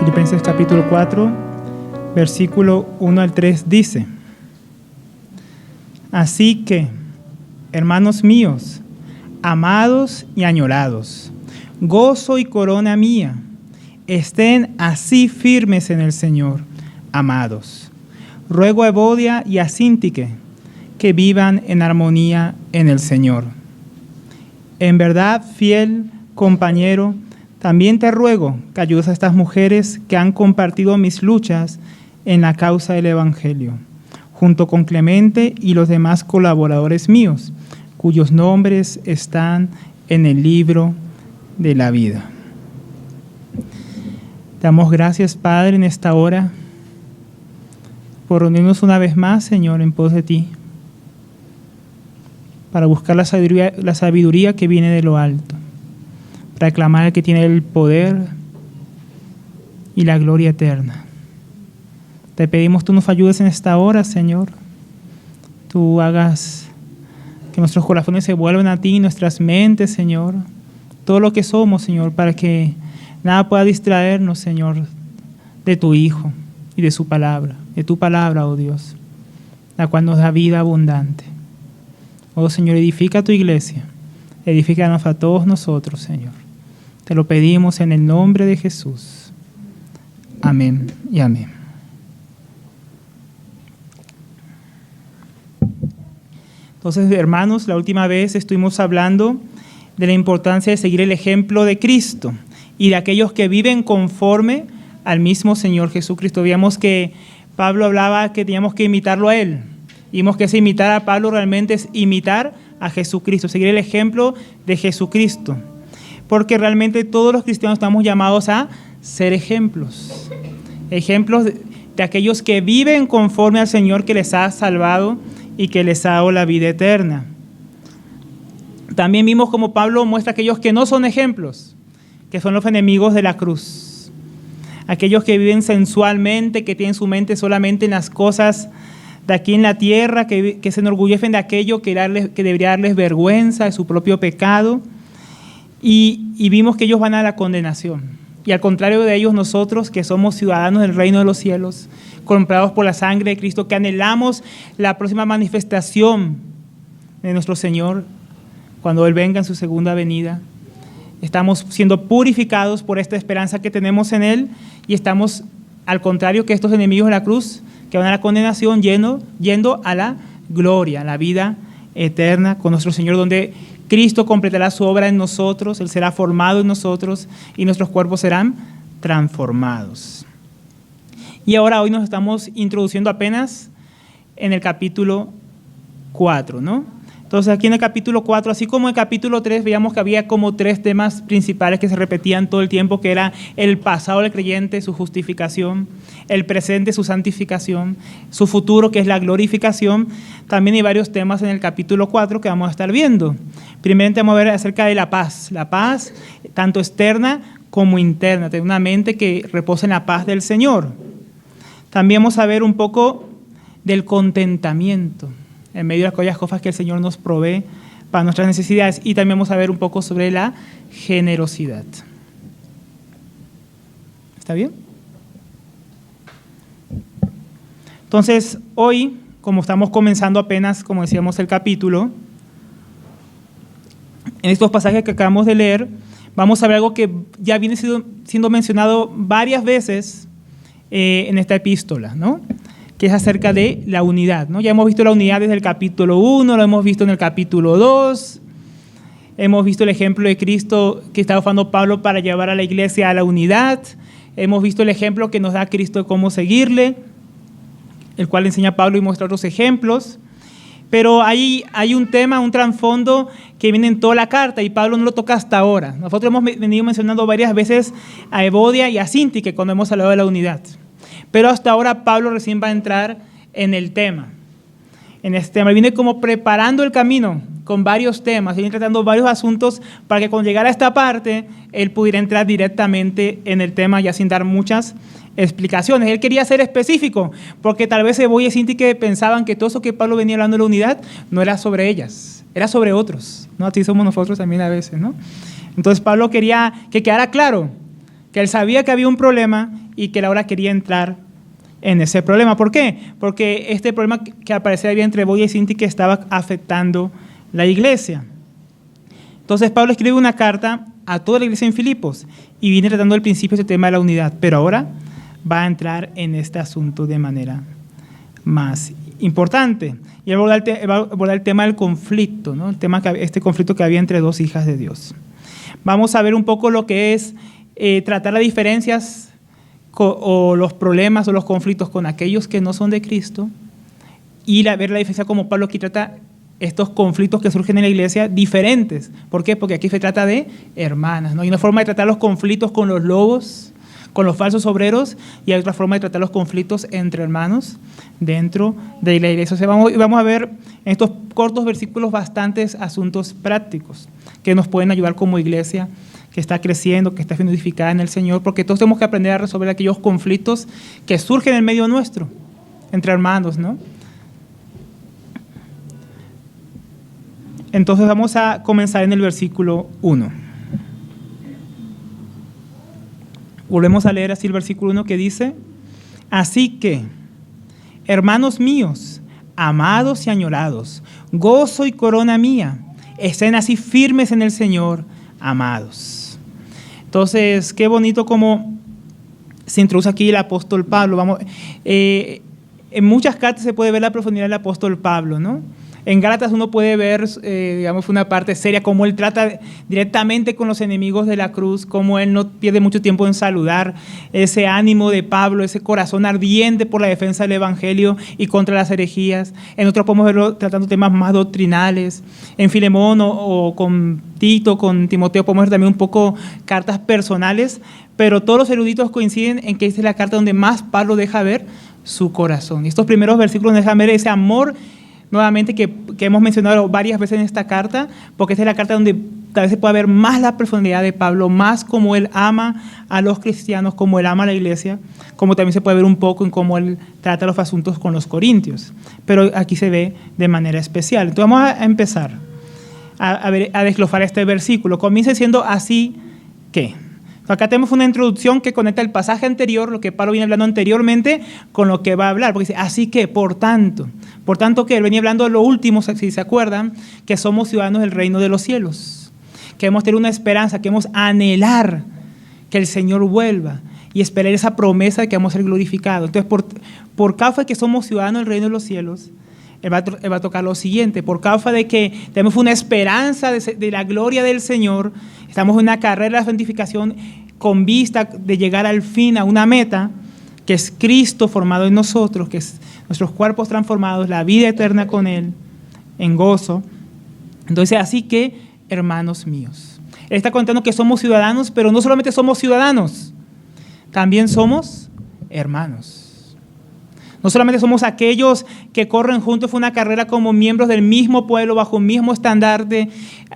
Filipenses capítulo 4, versículo 1 al 3 dice: Así que, hermanos míos, amados y añorados, gozo y corona mía, estén así firmes en el Señor, amados. Ruego a Evodia y a Síntique que vivan en armonía en el Señor. En verdad, fiel compañero, también te ruego que ayudes a estas mujeres que han compartido mis luchas en la causa del Evangelio, junto con Clemente y los demás colaboradores míos, cuyos nombres están en el libro de la vida. Damos gracias, Padre, en esta hora, por reunirnos una vez más, Señor, en pos de ti, para buscar la sabiduría que viene de lo alto, para aclamar al que tiene el poder y la gloria eterna. Te pedimos tú nos ayudes en esta hora, Señor. Tú hagas que nuestros corazones se vuelvan a ti, nuestras mentes, Señor, todo lo que somos, Señor, para que nada pueda distraernos, Señor, de tu Hijo y de su palabra, de tu palabra, oh Dios, la cual nos da vida abundante. Oh Señor, edifica tu iglesia, edifícanos a todos nosotros, Señor. Te lo pedimos en el nombre de Jesús. Amén y amén. Entonces, hermanos, la última vez estuvimos hablando de la importancia de seguir el ejemplo de Cristo y de aquellos que viven conforme al mismo Señor Jesucristo. Veíamos que Pablo hablaba que teníamos que imitarlo a Él. Vimos que ese imitar a Pablo realmente es imitar a Jesucristo, seguir el ejemplo de Jesucristo. Porque realmente todos los cristianos estamos llamados a ser ejemplos. Ejemplos de aquellos que viven conforme al Señor que les ha salvado y que les ha dado la vida eterna. También vimos como Pablo muestra a aquellos que no son ejemplos, que son los enemigos de la cruz. Aquellos que viven sensualmente, que tienen su mente solamente en las cosas de aquí en la tierra, que se enorgullecen de aquello que debería darles vergüenza de su propio pecado. Y vimos que ellos van a la condenación. Y al contrario de ellos, nosotros que somos ciudadanos del reino de los cielos, comprados por la sangre de Cristo, que anhelamos la próxima manifestación de nuestro Señor cuando Él venga en su segunda venida, estamos siendo purificados por esta esperanza que tenemos en Él y estamos, al contrario que estos enemigos de la cruz, que van a la condenación, yendo a la gloria, a la vida eterna con nuestro Señor, donde Cristo completará su obra en nosotros, Él será formado en nosotros y nuestros cuerpos serán transformados. Y ahora hoy nos estamos introduciendo apenas en el capítulo 4, ¿no? Entonces aquí en el capítulo 4, así como en el capítulo 3, veíamos que había como 3 temas principales que se repetían todo el tiempo, que era el pasado del creyente, su justificación, el presente, su santificación, su futuro, que es la glorificación. También hay varios temas en el capítulo 4 que vamos a estar viendo. Primeramente vamos a ver acerca de la paz tanto externa como interna, tener una mente que reposa en la paz del Señor. También vamos a ver un poco del contentamiento en medio de aquellas cosas que el Señor nos provee para nuestras necesidades. Y también vamos a ver un poco sobre la generosidad. ¿Está bien? Entonces, hoy, como estamos comenzando apenas, como decíamos, el capítulo, en estos pasajes que acabamos de leer, vamos a ver algo que ya viene siendo mencionado varias veces en esta epístola, ¿no? Que es acerca de la unidad, ¿no? Ya hemos visto la unidad desde el capítulo 1, lo hemos visto en el capítulo 2, hemos visto el ejemplo de Cristo que está usando Pablo para llevar a la iglesia a la unidad, hemos visto el ejemplo que nos da Cristo de cómo seguirle, el cual enseña Pablo y muestra otros ejemplos, pero hay un tema, un trasfondo que viene en toda la carta y Pablo no lo toca hasta ahora. Nosotros hemos venido mencionando varias veces a Evodia y a Síntique cuando hemos hablado de la unidad. Pero hasta ahora Pablo recién va a entrar en el tema. En este tema viene como preparando el camino con varios temas, viene tratando varios asuntos para que cuando llegara a esta parte, él pudiera entrar directamente en el tema ya sin dar muchas explicaciones. Él quería ser específico, porque tal vez Evodia y Síntique pensaban que todo eso que Pablo venía hablando de la unidad no era sobre ellas, era sobre otros, ¿no? Así somos nosotros también a veces, ¿no? Entonces Pablo quería que quedara claro que él sabía que había un problema y que él ahora quería entrar en ese problema. ¿Por qué? Porque este problema que aparecía entre Ebodia y Síntique estaba afectando la iglesia. Entonces Pablo escribe una carta a toda la iglesia en Filipos y viene tratando al principio ese tema de la unidad, pero ahora va a entrar en este asunto de manera más importante. Y él va a abordar el tema del conflicto, ¿no? Este conflicto que había entre dos hijas de Dios. Vamos a ver un poco lo que es tratar las diferencias o los problemas o los conflictos con aquellos que no son de Cristo y ver la diferencia como Pablo aquí trata estos conflictos que surgen en la iglesia diferentes. ¿Por qué? Porque aquí se trata de hermanas, ¿no? Hay una forma de tratar los conflictos con los lobos, con los falsos obreros, y hay otra forma de tratar los conflictos entre hermanos dentro de la iglesia. O sea, vamos a ver en estos cortos versículos bastantes asuntos prácticos que nos pueden ayudar como iglesia que está creciendo, que está siendo edificada en el Señor, porque todos tenemos que aprender a resolver aquellos conflictos que surgen en medio nuestro, entre hermanos, ¿no? Entonces vamos a comenzar en el versículo 1. Volvemos a leer así el versículo 1 que dice: así que, hermanos míos, amados y añorados, gozo y corona mía, estén así firmes en el Señor, amados. Entonces, qué bonito como se introduce aquí el apóstol Pablo. En muchas cartas se puede ver la profundidad del apóstol Pablo, ¿no? En Gálatas uno puede ver, digamos, una parte seria, cómo él trata directamente con los enemigos de la cruz, cómo él no pierde mucho tiempo en saludar, ese ánimo de Pablo, ese corazón ardiente por la defensa del evangelio y contra las herejías. En otros podemos verlo tratando temas más doctrinales. En Filemón o con Tito, con Timoteo, podemos ver también un poco cartas personales, pero todos los eruditos coinciden en que esta es la carta donde más Pablo deja ver su corazón. Y estos primeros versículos dejan ver ese amor nuevamente que hemos mencionado varias veces en esta carta, porque esta es la carta donde tal vez se pueda ver más la profundidad de Pablo, más cómo él ama a los cristianos, cómo él ama a la iglesia, como también se puede ver un poco en cómo él trata los asuntos con los corintios. Pero aquí se ve de manera especial. Entonces vamos a empezar a desglosar este versículo. Comienza diciendo así que. Acá tenemos una introducción que conecta el pasaje anterior, lo que Pablo viene hablando anteriormente, con lo que va a hablar. Porque dice, así que, por tanto que él venía hablando de lo último, si se acuerdan, que somos ciudadanos del reino de los cielos, que hemos tener una esperanza, que hemos anhelar que el Señor vuelva y esperar esa promesa de que vamos a ser glorificados. Entonces, por causa de que somos ciudadanos del reino de los cielos, él va a tocar lo siguiente: por causa de que tenemos una esperanza de la gloria del Señor, estamos en una carrera de santificación con vista de llegar al fin, a una meta, que es Cristo formado en nosotros, que es nuestros cuerpos transformados, la vida eterna con Él, en gozo. Entonces, así que, hermanos míos, Él está contando que somos ciudadanos, pero no solamente somos ciudadanos, también somos hermanos. No solamente somos aquellos que corren juntos una carrera como miembros del mismo pueblo, bajo un mismo estandarte,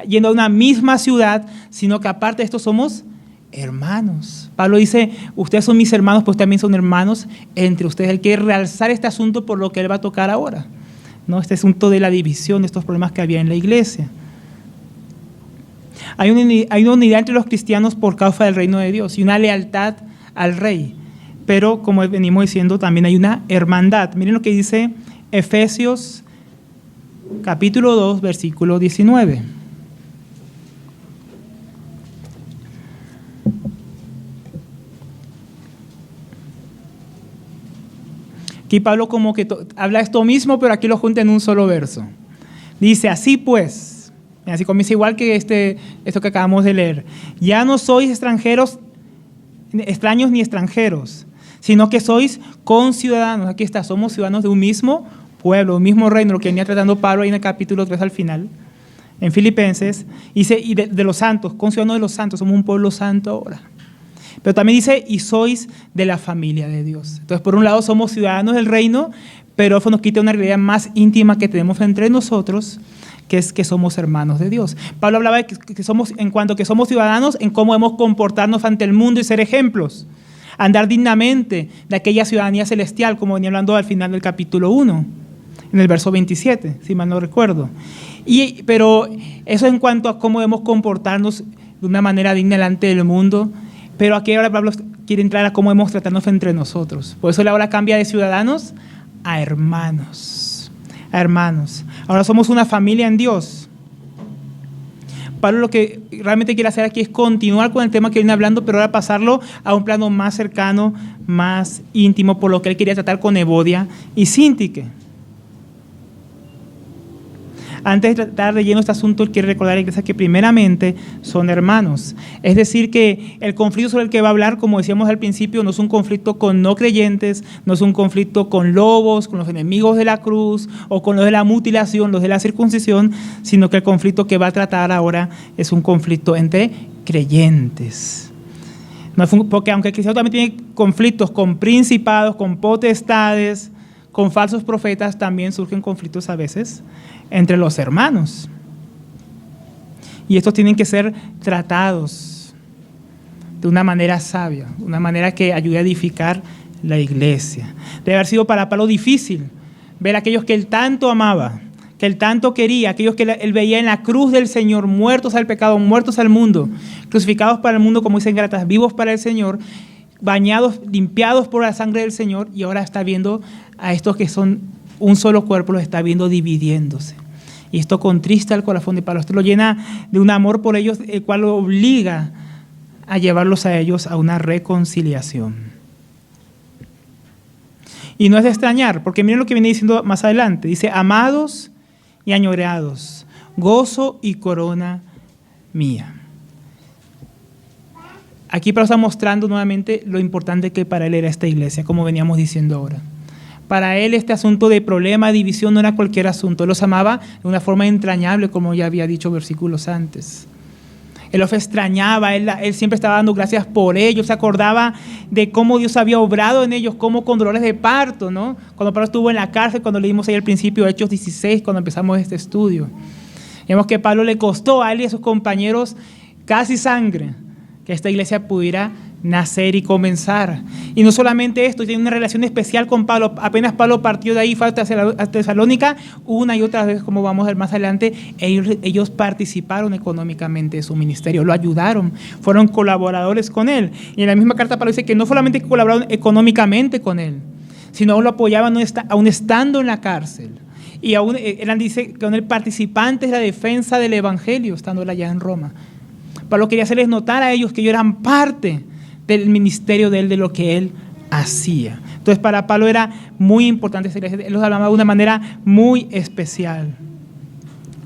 yendo a una misma ciudad, sino que aparte de esto somos hermanos. Pablo dice, ustedes son mis hermanos, pues también son hermanos entre ustedes. Él quiere realzar este asunto por lo que él va a tocar ahora, ¿no? Este asunto de la división, de estos problemas que había en la iglesia. Hay una unidad entre los cristianos por causa del reino de Dios y una lealtad al rey. Pero, como venimos diciendo, también hay una hermandad. Miren lo que dice Efesios capítulo 2, versículo 19. Aquí Pablo como que habla esto mismo, pero aquí lo junta en un solo verso. Dice, así pues, así comienza igual que esto que acabamos de leer. Ya no sois extranjeros ni extranjeros, sino que sois conciudadanos. Aquí está, somos ciudadanos de un mismo pueblo, un mismo reino, lo que venía tratando Pablo ahí en el capítulo 3 al final, en Filipenses. Dice, y de los santos, conciudadanos de los santos, somos un pueblo santo ahora. Pero también dice, y sois de la familia de Dios. Entonces, por un lado, somos ciudadanos del reino, pero eso nos quita una realidad más íntima que tenemos entre nosotros, que es que somos hermanos de Dios. Pablo hablaba de que somos, en cuanto que somos ciudadanos, en cómo debemos comportarnos ante el mundo y ser ejemplos. Andar dignamente de aquella ciudadanía celestial, como venía hablando al final del capítulo 1, en el verso 27, si mal no recuerdo. Pero eso en cuanto a cómo debemos comportarnos de una manera digna delante del mundo, Pero aquí ahora Pablo quiere entrar a cómo hemos tratarnos entre nosotros. Por eso él ahora cambia de ciudadanos a hermanos. A hermanos. Ahora somos una familia en Dios. Pablo lo que realmente quiere hacer aquí es continuar con el tema que viene hablando, pero ahora pasarlo a un plano más cercano, más íntimo, por lo que él quería tratar con Evodia y Síntique. Antes de tratar de lleno este asunto, él quiere recordar a la iglesia que primeramente son hermanos. Es decir, que el conflicto sobre el que va a hablar, como decíamos al principio, no es un conflicto con no creyentes, no es un conflicto con lobos, con los enemigos de la cruz o con los de la mutilación, los de la circuncisión, sino que el conflicto que va a tratar ahora es un conflicto entre creyentes. Porque aunque el cristiano también tiene conflictos con principados, con potestades, con falsos profetas, también surgen conflictos a veces entre los hermanos. Y estos tienen que ser tratados de una manera sabia, una manera que ayude a edificar la iglesia. Debe haber sido para Pablo difícil ver a aquellos que él tanto amaba, que él tanto quería, aquellos que él veía en la cruz del Señor, muertos al pecado, muertos al mundo, crucificados para el mundo, como dicen Gálatas, vivos para el Señor, bañados, limpiados por la sangre del Señor, y ahora está viendo a estos que son un solo cuerpo, los está viendo dividiéndose. Y esto contrista el corazón de Pablo. Esto lo llena de un amor por ellos, el cual lo obliga a llevarlos a ellos a una reconciliación. Y no es de extrañar, porque miren lo que viene diciendo más adelante. Dice, amados y añorados, gozo y corona mía. Aquí Pablo está mostrando nuevamente lo importante que para él era esta iglesia, como veníamos diciendo ahora. Para él este asunto de problema, división, no era cualquier asunto. Él los amaba de una forma entrañable, como ya había dicho versículos antes. Él los extrañaba, él siempre estaba dando gracias por ellos, se acordaba de cómo Dios había obrado en ellos, como con dolores de parto, ¿no? Cuando Pablo estuvo en la cárcel, cuando leímos ahí al principio Hechos 16, cuando empezamos este estudio. Vemos que Pablo le costó a él y a sus compañeros casi sangre que esta iglesia pudiera nacer y comenzar. Y no solamente esto, tiene una relación especial con Pablo. Apenas Pablo partió de ahí, fue a Tesalónica, una y otra vez, como vamos a ver más adelante, ellos participaron económicamente de su ministerio, lo ayudaron, fueron colaboradores con él. Y en la misma carta Pablo dice que no solamente colaboraron económicamente con él, sino aún lo apoyaban aún estando en la cárcel. Y aún eran, dice, con él participantes de la defensa del evangelio, estando él allá en Roma. Pablo quería hacerles notar a ellos que ellos eran parte del ministerio de él, de lo que él hacía. Entonces para Pablo era muy importante, él los hablaba de una manera muy especial.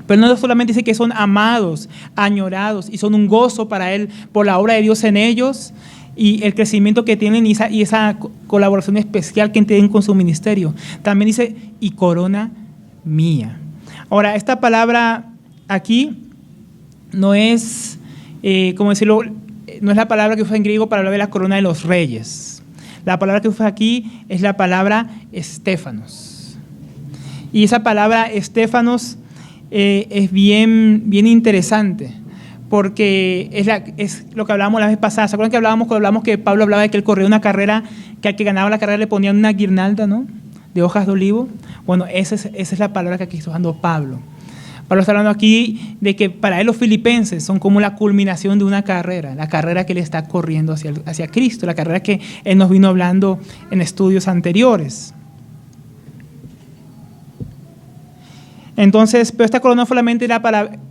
Pero no solamente dice que son amados, añorados, y son un gozo para él por la obra de Dios en ellos y el crecimiento que tienen y esa colaboración especial que tienen con su ministerio. También dice, y corona mía. Ahora, esta palabra aquí no es, ¿cómo decirlo?, no es la palabra que usa en griego para hablar de la corona de los reyes. La palabra que usa aquí es la palabra estéfanos. Y esa palabra estéfanos es bien interesante, porque es lo que hablábamos la vez pasada. ¿Se acuerdan que cuando hablábamos que Pablo hablaba de que él corría una carrera, que al que ganaba la carrera le ponían una guirnalda, ¿no?, de hojas de olivo? Bueno, esa es la palabra que aquí está usando Pablo. Pablo está hablando aquí de que para él los filipenses son como la culminación de una carrera, la carrera que él está corriendo hacia Cristo, la carrera que él nos vino hablando en estudios anteriores. Entonces, pero esta corona no solamente era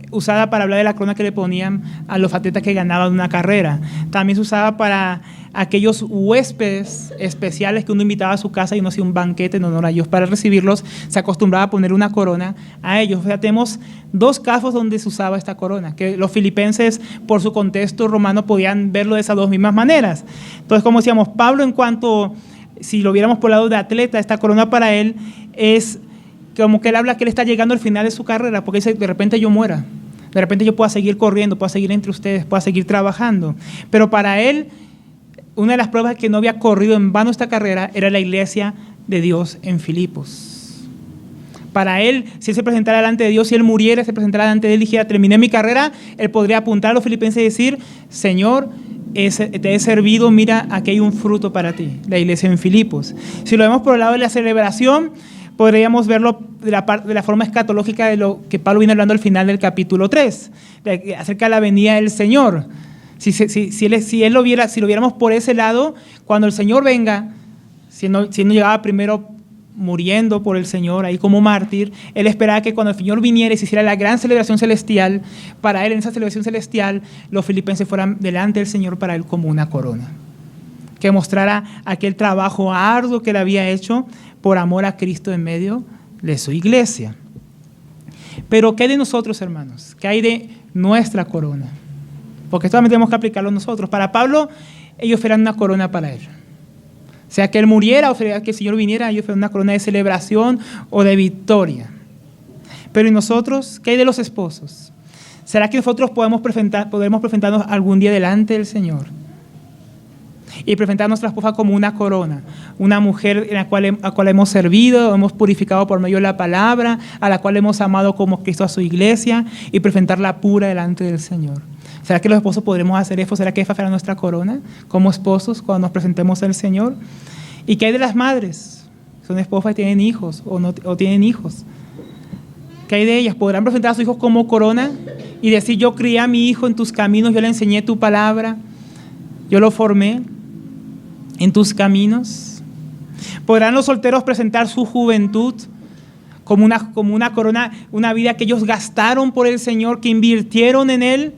usada para hablar de la corona que le ponían a los atletas que ganaban una carrera, también se usaba para aquellos huéspedes especiales que uno invitaba a su casa y uno hacía un banquete en honor a ellos. Para recibirlos se acostumbraba a poner una corona a ellos. O sea, tenemos dos casos donde se usaba esta corona, que los filipenses por su contexto romano podían verlo de esas dos mismas maneras. Entonces, como decíamos, Pablo, en cuanto, si lo viéramos por el lado de atleta, esta corona para él es como que él habla que él está llegando al final de su carrera, porque dice, de repente yo muera, de repente yo pueda seguir corriendo, pueda seguir entre ustedes, pueda seguir trabajando. Pero para él, una de las pruebas de que no había corrido en vano esta carrera era la iglesia de Dios en Filipos. Para él, si él se presentara delante de Dios, si él muriera, se presentara delante de él y dijera, terminé mi carrera, él podría apuntar a los filipenses y decir, Señor, te he servido, mira, aquí hay un fruto para ti, la iglesia en Filipos. Si lo vemos por el lado de la celebración, podríamos verlo de la forma escatológica de lo que Pablo viene hablando al final del capítulo 3, acerca de la venida del Señor. Si lo viéramos por ese lado, cuando el Señor venga, si no llegaba primero muriendo por el Señor, ahí como mártir, él esperaba que cuando el Señor viniera y se hiciera la gran celebración celestial, para él en esa celebración celestial, los filipenses fueran delante del Señor para él como una corona, que mostrara aquel trabajo arduo que él había hecho por amor a Cristo en medio de su iglesia. Pero ¿qué hay de nosotros, hermanos? ¿Qué hay de nuestra corona? Porque esto también tenemos que aplicarlo nosotros. Para Pablo, ellos eran una corona para él. Sea que él muriera o sea que el Señor viniera, ellos fueron una corona de celebración o de victoria. Pero ¿y nosotros? ¿Qué hay de los esposos? ¿Será que nosotros podemos presentarnos algún día delante del Señor y presentar a nuestra esposa como una corona, una mujer a la cual hemos servido, hemos purificado por medio de la palabra, a la cual hemos amado como Cristo a su iglesia, y presentarla pura delante del Señor? ¿Será que los esposos podremos hacer eso? ¿Será que esa será nuestra corona como esposos cuando nos presentemos al Señor? ¿Y qué hay de las madres? Son esposas y tienen hijos o tienen hijos. ¿Qué hay de ellas? ¿Podrán presentar a sus hijos como corona y decir: yo crié a mi hijo en tus caminos, yo le enseñé tu palabra, yo lo formé en tus caminos? ¿Podrán los solteros presentar su juventud como una corona, una vida que ellos gastaron por el Señor, que invirtieron en Él?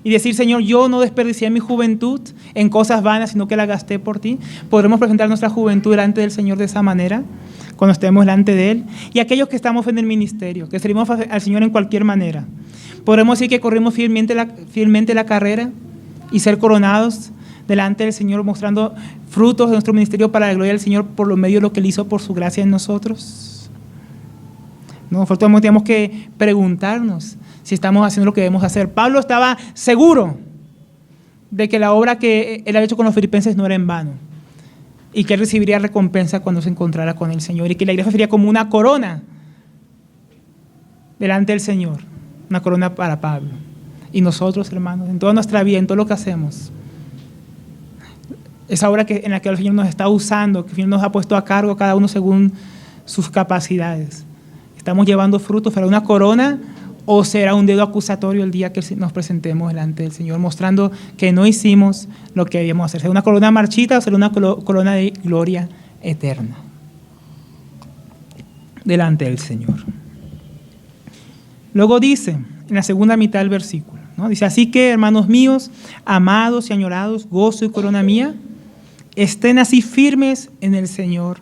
Y decir: Señor, yo no desperdicié mi juventud en cosas vanas, sino que la gasté por ti. ¿Podremos presentar nuestra juventud delante del Señor de esa manera, cuando estemos delante de Él? Y aquellos que estamos en el ministerio, que servimos al Señor en cualquier manera, ¿podremos decir que corrimos fielmente la carrera y ser coronados delante del Señor, mostrando frutos de nuestro ministerio para la gloria del Señor por lo medio de lo que Él hizo por su gracia en nosotros? Nosotros tenemos que preguntarnos si estamos haciendo lo que debemos hacer. Pablo estaba seguro de que la obra que él había hecho con los filipenses no era en vano y que él recibiría recompensa cuando se encontrara con el Señor, y que la iglesia sería como una corona delante del Señor, una corona para Pablo. Y nosotros, hermanos, en toda nuestra vida, en todo lo que hacemos, esa obra en la que el Señor nos está usando, que el Señor nos ha puesto a cargo cada uno según sus capacidades, ¿estamos llevando frutos? ¿Será una corona o será un dedo acusatorio el día que nos presentemos delante del Señor, mostrando que no hicimos lo que debíamos hacer? ¿Será una corona marchita o será una corona de gloria eterna delante del Señor? Luego dice, en la segunda mitad del versículo, ¿no? Dice: así que, hermanos míos, amados y añorados, gozo y corona mía, estén así firmes en el Señor,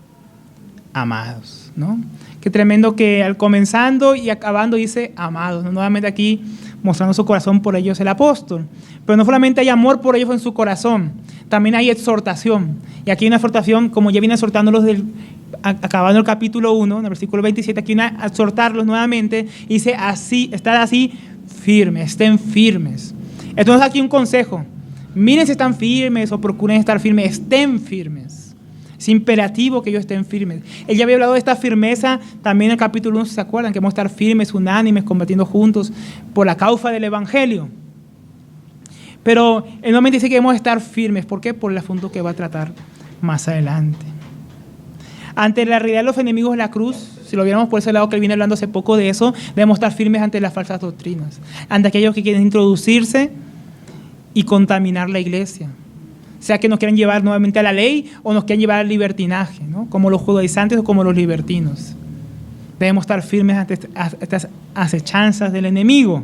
amados, ¿no? Qué tremendo que al comenzando y acabando dice amados, ¿no? Nuevamente aquí mostrando su corazón por ellos el apóstol. Pero no solamente hay amor por ellos en su corazón, también hay exhortación. Y aquí hay una exhortación, como ya viene exhortándolos acabando el capítulo 1, en el versículo 27, aquí viene a exhortarlos nuevamente y dice: así, estad así firmes, estén firmes. Entonces aquí un consejo: miren si están firmes o procuren estar firmes, estén firmes. Es imperativo que ellos estén firmes. Él ya había hablado de esta firmeza también en el capítulo 1, si se acuerdan, que vamos a estar firmes, unánimes, combatiendo juntos por la causa del Evangelio. Pero él nuevamente dice que debemos estar firmes. ¿Por qué? Por el asunto que va a tratar más adelante. Ante la realidad de los enemigos de la cruz, si lo viéramos por ese lado que él viene hablando hace poco de eso, debemos estar firmes ante las falsas doctrinas, ante aquellos que quieren introducirse y contaminar la iglesia. Sea que nos quieran llevar nuevamente a la ley o nos quieran llevar al libertinaje, ¿no? Como los judaizantes o como los libertinos. Debemos estar firmes ante estas acechanzas del enemigo.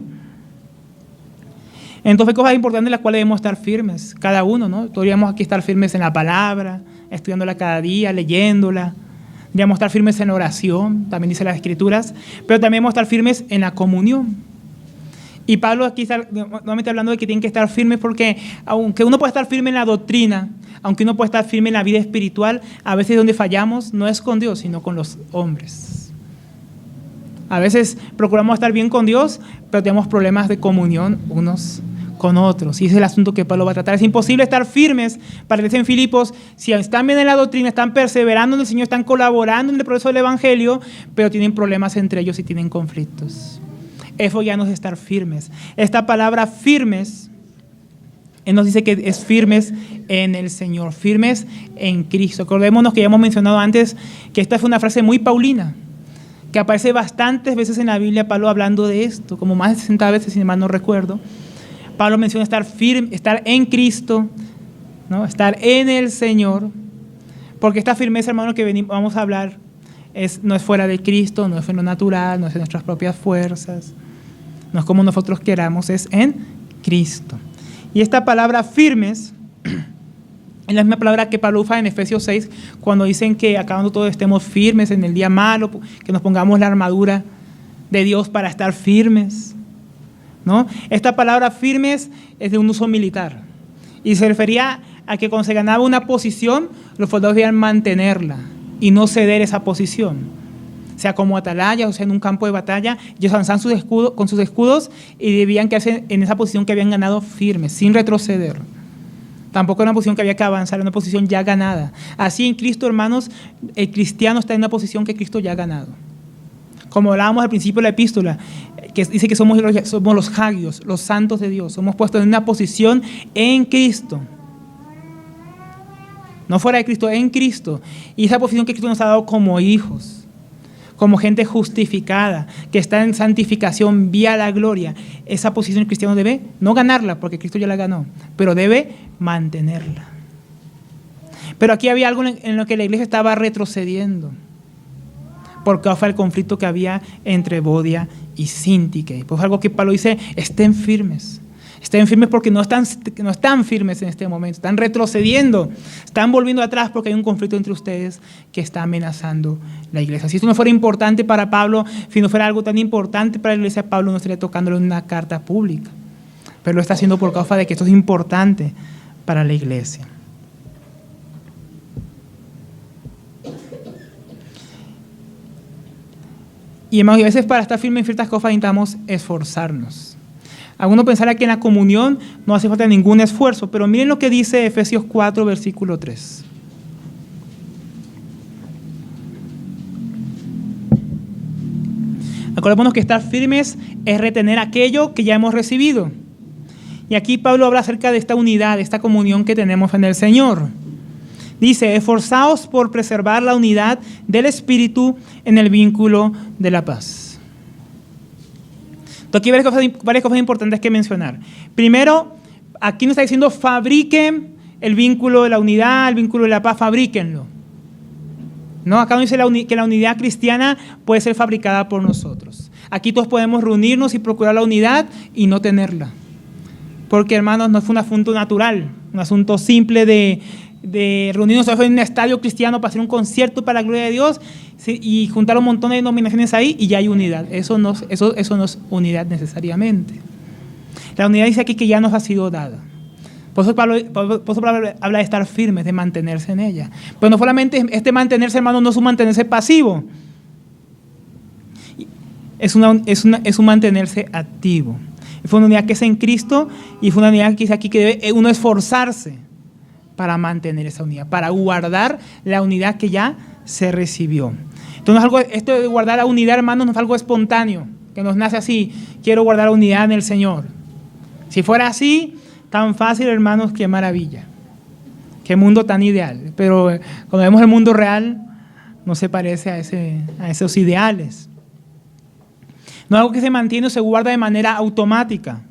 Entonces, cosas importantes en las cuales debemos estar firmes, cada uno, ¿no? Podríamos aquí estar firmes en la palabra, estudiándola cada día, leyéndola. Debemos estar firmes en la oración, también dice las Escrituras, pero también debemos estar firmes en la comunión. Y Pablo aquí está nuevamente hablando de que tienen que estar firmes, porque aunque uno puede estar firme en la doctrina, aunque uno puede estar firme en la vida espiritual, a veces donde fallamos no es con Dios, sino con los hombres. A veces procuramos estar bien con Dios, pero tenemos problemas de comunión unos con otros. Y ese es el asunto que Pablo va a tratar. Es imposible estar firmes para decir en Filipos, si están bien en la doctrina, están perseverando en el Señor, están colaborando en el proceso del Evangelio, pero tienen problemas entre ellos y tienen conflictos. Eso ya no es estar firmes. Esta palabra firmes, Él nos dice que es firmes en el Señor, firmes en Cristo. Acordémonos que ya hemos mencionado antes que esta fue una frase muy paulina, que aparece bastantes veces en la Biblia, Pablo hablando de esto, como más de 60 veces, si mal no recuerdo. Pablo menciona estar firme, estar en Cristo, ¿no? Estar en el Señor, porque esta firmeza, hermano, que vamos a hablar, no es fuera de Cristo, no es en lo natural, no es en nuestras propias fuerzas, no es como nosotros queramos, es en Cristo. Y esta palabra firmes es la misma palabra que Pablo usa en Efesios 6, cuando dicen que acabando todo estemos firmes en el día malo, que nos pongamos la armadura de Dios para estar firmes, ¿no? Esta palabra firmes es de un uso militar y se refería a que cuando se ganaba una posición, los soldados debían mantenerla y no ceder esa posición, sea como atalaya, o sea en un campo de batalla. Ellos avanzaban con sus escudos y debían quedarse en esa posición que habían ganado firmes, sin retroceder. Tampoco era una posición que había que avanzar, era una posición ya ganada. Así en Cristo, hermanos, el cristiano está en una posición que Cristo ya ha ganado. Como hablábamos al principio de la epístola, que dice que somos los hagios, los santos de Dios. Somos puestos en una posición en Cristo. No fuera de Cristo, en Cristo. Y esa posición que Cristo nos ha dado como hijos, como gente justificada, que está en santificación vía la gloria. Esa posición el cristiano debe no ganarla, porque Cristo ya la ganó, pero debe mantenerla. Pero aquí había algo en lo que la iglesia estaba retrocediendo, por causa del conflicto que había entre Evodia y Síntique. Pues algo que Pablo dice, estén firmes porque no están firmes en este momento, están retrocediendo, están volviendo atrás porque hay un conflicto entre ustedes que está amenazando la iglesia. Si esto no fuera importante para Pablo, si no fuera algo tan importante para la iglesia, Pablo no estaría tocándolo en una carta pública, pero lo está haciendo por causa de que esto es importante para la iglesia. Y hermanos, a veces para estar firmes en ciertas cosas necesitamos esforzarnos. Algunos pensarán que en la comunión no hace falta ningún esfuerzo, pero miren lo que dice Efesios 4, versículo 3. Acordémonos que estar firmes es retener aquello que ya hemos recibido. Y aquí Pablo habla acerca de esta unidad, de esta comunión que tenemos en el Señor. Dice, esforzaos por preservar la unidad del Espíritu en el vínculo de la paz. Entonces, aquí hay varias cosas importantes que mencionar. Primero, aquí nos está diciendo, fabriquen el vínculo de la unidad, el vínculo de la paz, fabríquenlo. ¿No? Acá nos dice que la unidad cristiana puede ser fabricada por nosotros. Aquí todos podemos reunirnos y procurar la unidad y no tenerla. Porque, hermanos, no es un asunto natural, un asunto simple de reunirnos en un estadio cristiano para hacer un concierto para la gloria de Dios y juntar un montón de denominaciones ahí y ya hay unidad. Eso no es unidad necesariamente. La unidad dice aquí que ya nos ha sido dada. Por eso Pablo habla de estar firmes, de mantenerse en ella. Pero no solamente este mantenerse, hermano, no es un mantenerse pasivo. Es un mantenerse activo. Fue una unidad que es en Cristo y fue una unidad que dice aquí que debe uno esforzarse para mantener esa unidad, para guardar la unidad que ya se recibió. Entonces, esto de guardar la unidad, hermanos, no es algo espontáneo, que nos nace así, quiero guardar la unidad en el Señor. Si fuera así, tan fácil, hermanos, qué maravilla, qué mundo tan ideal. Pero cuando vemos el mundo real, no se parece a esos ideales. No es algo que se mantiene o se guarda de manera automática.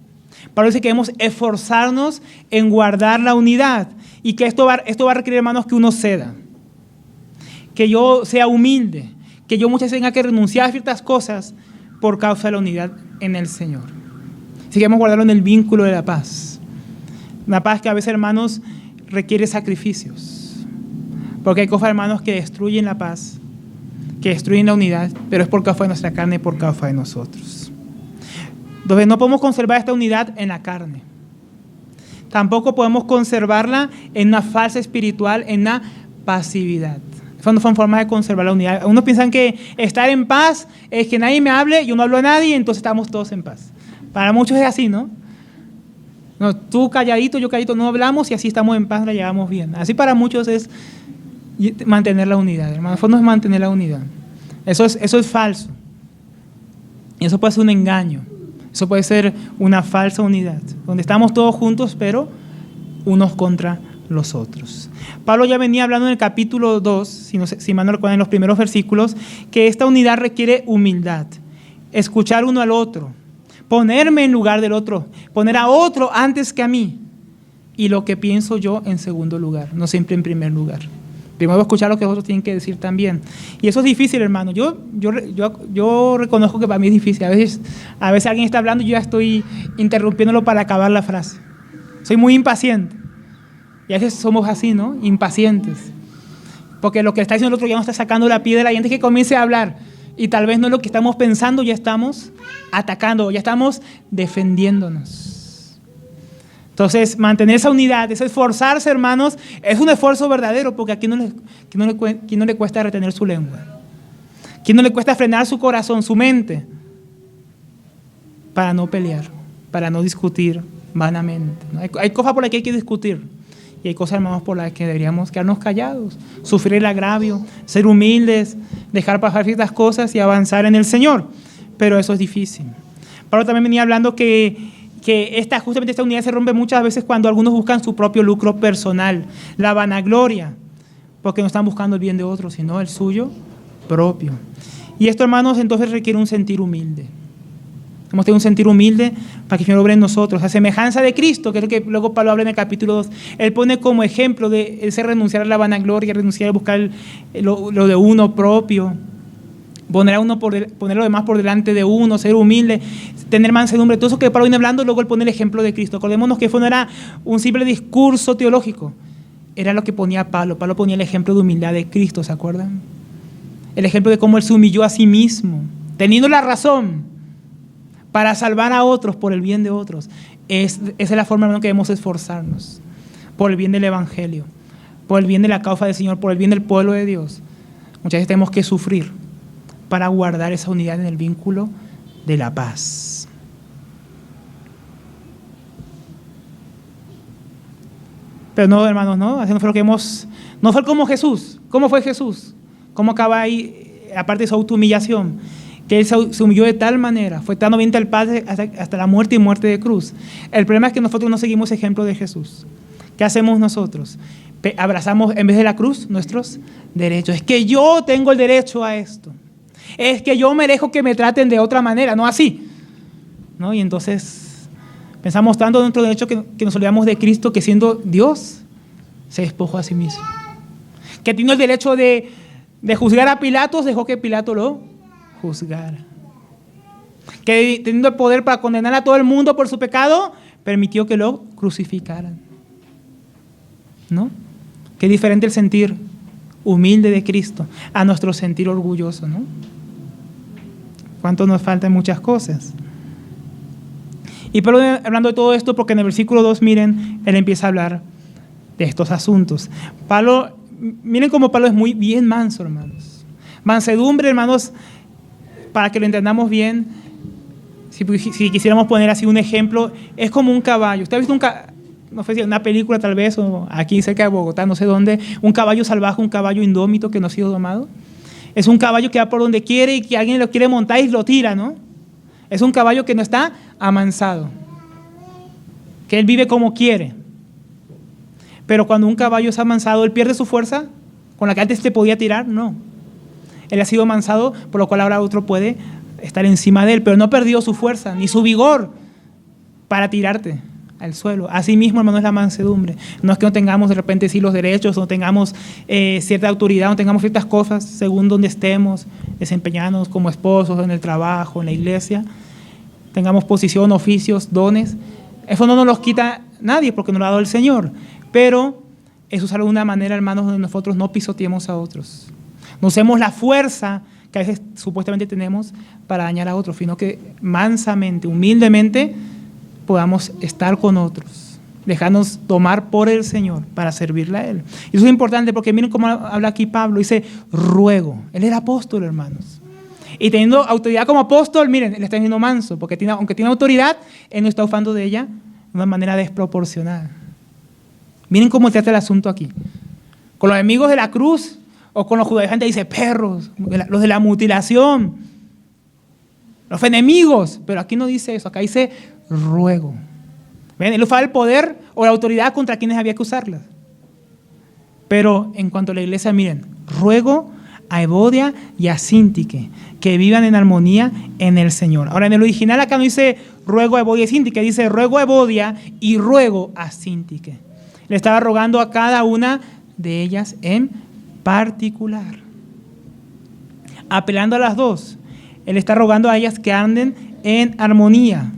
Pablo dice que debemos esforzarnos en guardar la unidad y que esto va a requerir, hermanos, que uno ceda, que yo sea humilde, que yo muchas veces tenga que renunciar a ciertas cosas por causa de la unidad en el Señor. Así que debemos guardarlo en el vínculo de la paz. Una paz que a veces, hermanos, requiere sacrificios, porque hay cosas, hermanos, que destruyen la paz, que destruyen la unidad, pero es por causa de nuestra carne y por causa de nosotros. Entonces no podemos conservar esta unidad en la carne. Tampoco podemos conservarla en una falsa espiritual, en una pasividad. Esas no son formas de conservar la unidad. Algunos piensan que estar en paz es que nadie me hable, yo no hablo a nadie, entonces estamos todos en paz. Para muchos es así, ¿no? No, tú calladito, yo calladito, no hablamos y así estamos en paz, la llevamos bien. Así para muchos es mantener la unidad, hermano. El fondo es mantener la unidad. Eso es falso. Y eso puede ser un engaño. Eso puede ser una falsa unidad, donde estamos todos juntos, pero unos contra los otros. Pablo ya venía hablando en el capítulo 2, si mal no recuerdan, en los primeros versículos, que esta unidad requiere humildad, escuchar uno al otro, ponerme en lugar del otro, poner a otro antes que a mí. Y lo que pienso yo en segundo lugar, no siempre en primer lugar. Primero escuchar lo que otros tienen que decir también. Y eso es difícil, hermano. Yo reconozco que para mí es difícil. A veces alguien está hablando y yo ya estoy interrumpiéndolo para acabar la frase. Soy muy impaciente. Y a veces somos así, ¿no? Impacientes. Porque lo que está diciendo el otro ya nos está sacando la piedra y antes que comience a hablar. Y tal vez no es lo que estamos pensando, ya estamos atacando, ya estamos defendiéndonos. Entonces, mantener esa unidad, ese esforzarse, hermanos, es un esfuerzo verdadero, porque a quién no le cuesta retener su lengua. ¿Quién no le cuesta frenar su corazón, su mente? Para no pelear, para no discutir vanamente, ¿no? Hay cosas por las que hay que discutir. Y hay cosas, hermanos, por las que deberíamos quedarnos callados, sufrir el agravio, ser humildes, dejar pasar ciertas cosas y avanzar en el Señor. Pero eso es difícil. Pablo también venía hablando que justamente esta unidad se rompe muchas veces cuando algunos buscan su propio lucro personal, la vanagloria, porque no están buscando el bien de otros, sino el suyo propio. Y esto, hermanos, entonces requiere un sentir humilde. Hemos tenido un sentir humilde para que el Señor obre en nosotros, a semejanza de Cristo, que es lo que luego Pablo habla en el capítulo 2. Él pone como ejemplo de ese renunciar a la vanagloria, renunciar a buscar lo de uno propio, poner lo demás por delante de uno, ser humilde, tener mansedumbre. Todo eso que Pablo viene hablando, luego él pone el ejemplo de Cristo. Acordémonos que eso no era un simple discurso teológico, era lo que ponía Pablo. Pablo ponía el ejemplo de humildad de Cristo, ¿se acuerdan? El ejemplo de cómo él se humilló a sí mismo, teniendo la razón, para salvar a otros por el bien de otros. Esa es la forma, hermano, que debemos esforzarnos por el bien del Evangelio, por el bien de la causa del Señor, por el bien del pueblo de Dios. Muchas veces tenemos que sufrir para guardar esa unidad en el vínculo de la paz. Pero no, hermanos, no, así no fue lo que no fue como Jesús. ¿Cómo fue Jesús? ¿Cómo acaba ahí, aparte de su autohumillación? Que él se humilló de tal manera, fue tan obediente al Padre hasta la muerte y muerte de cruz. El problema es que nosotros no seguimos ejemplo de Jesús. ¿Qué hacemos nosotros? Abrazamos en vez de la cruz nuestros derechos. Es que yo tengo el derecho a esto. Es que yo merezco que me traten de otra manera, no así, ¿no? Y entonces pensamos tanto en nuestro derecho que nos olvidamos de Cristo, que siendo Dios se despojó a sí mismo. Que tiene el derecho de juzgar a Pilatos, dejó que Pilato lo juzgara. Que teniendo el poder para condenar a todo el mundo por su pecado, permitió que lo crucificaran, ¿no? Qué diferente el sentir humilde de Cristo a nuestro sentir orgulloso, ¿no? Cuánto nos faltan muchas cosas. Y Pablo, hablando de todo esto, porque en el versículo 2, miren, él empieza a hablar de estos asuntos. Pablo, miren cómo Pablo es muy bien manso, hermanos. Mansedumbre, hermanos, para que lo entendamos bien, si quisiéramos poner así un ejemplo, es como un caballo. ¿Usted ha visto no sé si una película tal vez, o aquí cerca de Bogotá, no sé dónde, un caballo salvaje, un caballo indómito que no ha sido domado? Es un caballo que va por donde quiere y que alguien lo quiere montar y lo tira, ¿no? Es un caballo que no está amansado, que él vive como quiere. Pero cuando un caballo es amansado, ¿él pierde su fuerza con la que antes te podía tirar? No. Él ha sido amansado, por lo cual ahora otro puede estar encima de él, pero no perdió su fuerza ni su vigor para tirarte al suelo. Así mismo, hermano, es la mansedumbre. No es que no tengamos de repente sí los derechos, no tengamos cierta autoridad, no tengamos ciertas cosas según donde estemos, desempeñarnos como esposos, en el trabajo, en la iglesia, tengamos posición, oficios, dones. Eso no nos los quita nadie porque nos lo ha dado el Señor, pero es usarlo de una manera, hermanos, donde nosotros no pisoteemos a otros. No usemos la fuerza que a veces supuestamente tenemos para dañar a otros, sino que mansamente, humildemente podamos estar con otros, dejarnos tomar por el Señor para servirle a Él. Y eso es importante porque miren cómo habla aquí Pablo, dice ruego. Él era apóstol, hermanos. Y teniendo autoridad como apóstol, miren, él está siendo manso, porque aunque tiene autoridad, él no está usando de ella de una manera desproporcionada. Miren cómo trata el asunto aquí. Con los enemigos de la cruz, o con los judaizantes dice perros, los de la mutilación, los enemigos, pero aquí no dice eso, acá dice ruego. ¿Ven? Él usaba el poder o la autoridad contra quienes había que usarlas. Pero en cuanto a la iglesia, miren, ruego a Evodia y a Síntique que vivan en armonía en el Señor. Ahora, en el original acá no dice ruego a Evodia y Síntique. Dice, ruego a Evodia y ruego a Síntique. Le estaba rogando a cada una de ellas en particular. Apelando a las dos. Él está rogando a ellas que anden en armonía.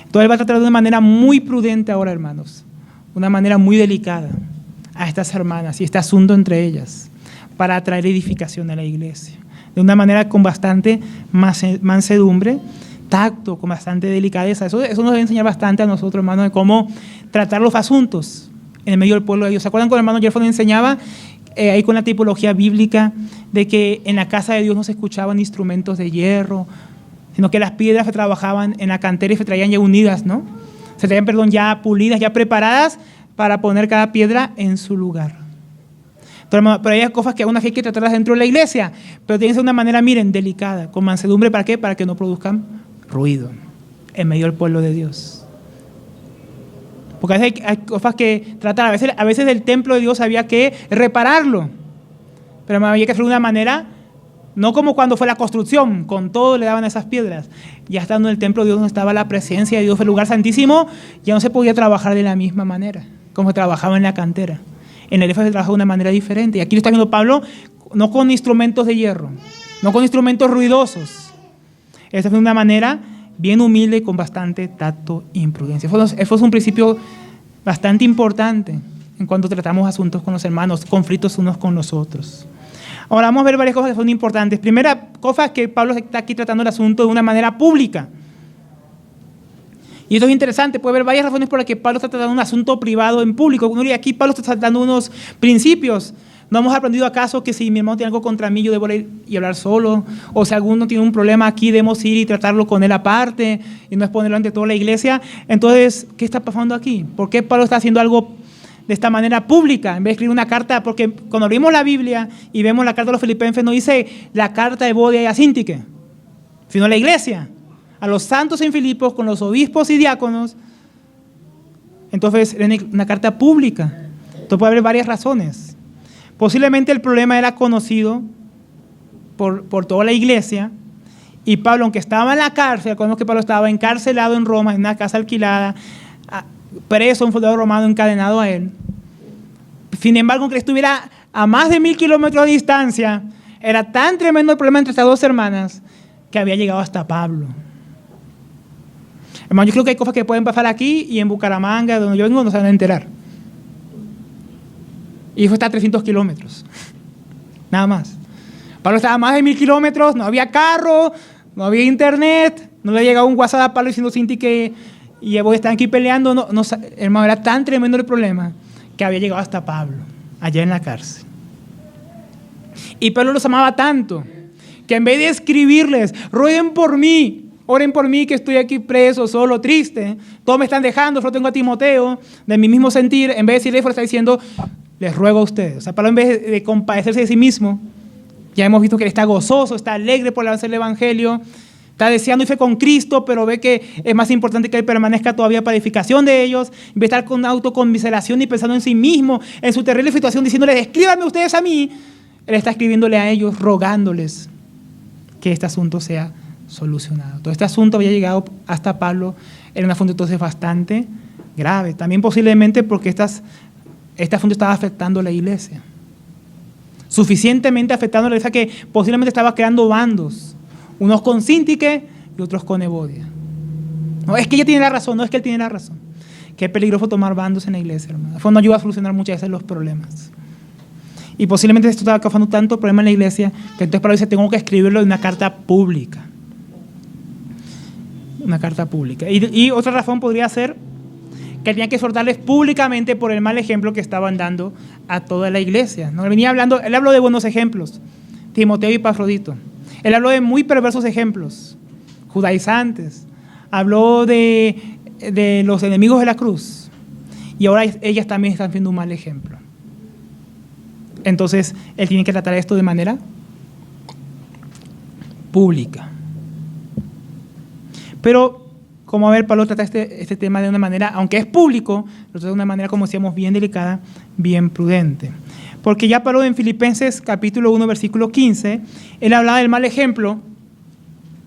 Entonces él va a tratar de una manera muy prudente ahora, hermanos. Una manera muy delicada a estas hermanas y este asunto entre ellas para traer edificación a la iglesia. De una manera con bastante mansedumbre, tacto, con bastante delicadeza. Eso nos debe enseñar bastante a nosotros, hermanos, de cómo tratar los asuntos en el medio del pueblo de Dios. ¿Se acuerdan cuando el hermano Jeffrey enseñaba ahí con la tipología bíblica de que en la casa de Dios no se escuchaban instrumentos de hierro, sino que las piedras se trabajaban en la cantera y se traían ya unidas, ¿no? Se traían, ya pulidas, ya preparadas para poner cada piedra en su lugar. Pero hay cosas que aún así hay que tratarlas dentro de la iglesia, pero tienen que ser de una manera, miren, delicada, con mansedumbre. ¿Para qué? Para que no produzcan ruido en medio del pueblo de Dios. Porque a veces hay cosas que tratar, a veces el templo de Dios había que repararlo, pero había que hacerlo de una manera, no como cuando fue la construcción, con todo le daban esas piedras. Ya estando en el templo de Dios, donde estaba la presencia de Dios, el lugar santísimo, ya no se podía trabajar de la misma manera, como se trabajaba en la cantera. En el Éfeso se trabaja de una manera diferente. Y aquí lo está viendo Pablo, no con instrumentos de hierro, no con instrumentos ruidosos. Esta fue una manera bien humilde y con bastante tacto e imprudencia. Eso es un principio bastante importante en cuanto tratamos asuntos con los hermanos, conflictos unos con los otros. Ahora vamos a ver varias cosas que son importantes. Primera cosa es que Pablo está aquí tratando el asunto de una manera pública. Y esto es interesante, puede haber varias razones por las que Pablo está tratando un asunto privado en público. Y aquí Pablo está tratando unos principios. ¿No hemos aprendido acaso que si mi hermano tiene algo contra mí, yo debo ir y hablar solo? O si alguno tiene un problema aquí, debemos ir y tratarlo con él aparte y no exponerlo ante toda la iglesia. Entonces, ¿qué está pasando aquí? ¿Por qué Pablo está haciendo algo de esta manera pública en vez de escribir una carta? Porque cuando abrimos la Biblia y vemos la carta de los Filipenses, no dice la carta de Evodia y a Síntique, sino la iglesia, a los santos en Filipos, con los obispos y diáconos. Entonces, es una carta pública. Entonces puede haber varias razones. Posiblemente el problema era conocido por toda la iglesia, y Pablo, aunque estaba en la cárcel, recordemos que Pablo estaba encarcelado en Roma, en una casa alquilada, preso, un soldado romano encadenado a él. Sin embargo, aunque estuviera a más de 1000 kilómetros de distancia, era tan tremendo el problema entre estas dos hermanas que había llegado hasta Pablo. Hermano, yo creo que hay cosas que pueden pasar aquí y en Bucaramanga, donde yo vengo, no se van a enterar. Y eso está a 300 kilómetros, nada más. Pablo estaba a más de 1000 kilómetros, no había carro, no había internet, no le llegaba un WhatsApp a Pablo diciendo Cinti que y Evodia están aquí peleando. No, hermano, era tan tremendo el problema que había llegado hasta Pablo, allá en la cárcel. Y Pablo los amaba tanto que en vez de escribirles, rueguen por mí, oren por mí que estoy aquí preso, solo, triste, todos me están dejando, solo tengo a Timoteo, de mi mismo sentir, en vez de decirle, está diciendo, les ruego a ustedes. O sea, Pablo, en vez de compadecerse de sí mismo, ya hemos visto que él está gozoso, está alegre por hacer el evangelio, está deseando irse con Cristo, pero ve que es más importante que él permanezca todavía para edificación de ellos, en vez de estar con autoconmiseración y pensando en sí mismo, en su terrible situación, diciéndoles, escríbanme ustedes a mí. Él está escribiéndole a ellos, rogándoles que este asunto sea solucionado. Todo este asunto había llegado hasta Pablo, era un asunto entonces bastante grave, también posiblemente porque este asunto estaba afectando a la iglesia, suficientemente afectando a la iglesia que posiblemente estaba creando bandos, unos con Síntique y otros con Evodia. No es que ella tiene la razón, no es que él tiene la razón. Qué peligroso tomar bandos en la iglesia, hermano. Eso no ayuda a solucionar muchas veces los problemas. Y posiblemente esto estaba causando tanto problema en la iglesia que entonces Pablo dice, tengo que escribirlo en una carta pública. Una carta pública. Y otra razón podría ser que tenía que exhortarles públicamente por el mal ejemplo que estaban dando a toda la iglesia. ¿No? Él habló de buenos ejemplos, Timoteo y Epafrodito. Él habló de muy perversos ejemplos, judaizantes. Habló de los enemigos de la cruz. Y ahora ellas también están viendo un mal ejemplo. Entonces, él tiene que tratar esto de manera pública. Pero, como a ver, Pablo trata este tema de una manera, aunque es público, lo trata de una manera, como decíamos, bien delicada, bien prudente. Porque ya Pablo en Filipenses capítulo 1, versículo 15, él hablaba del mal ejemplo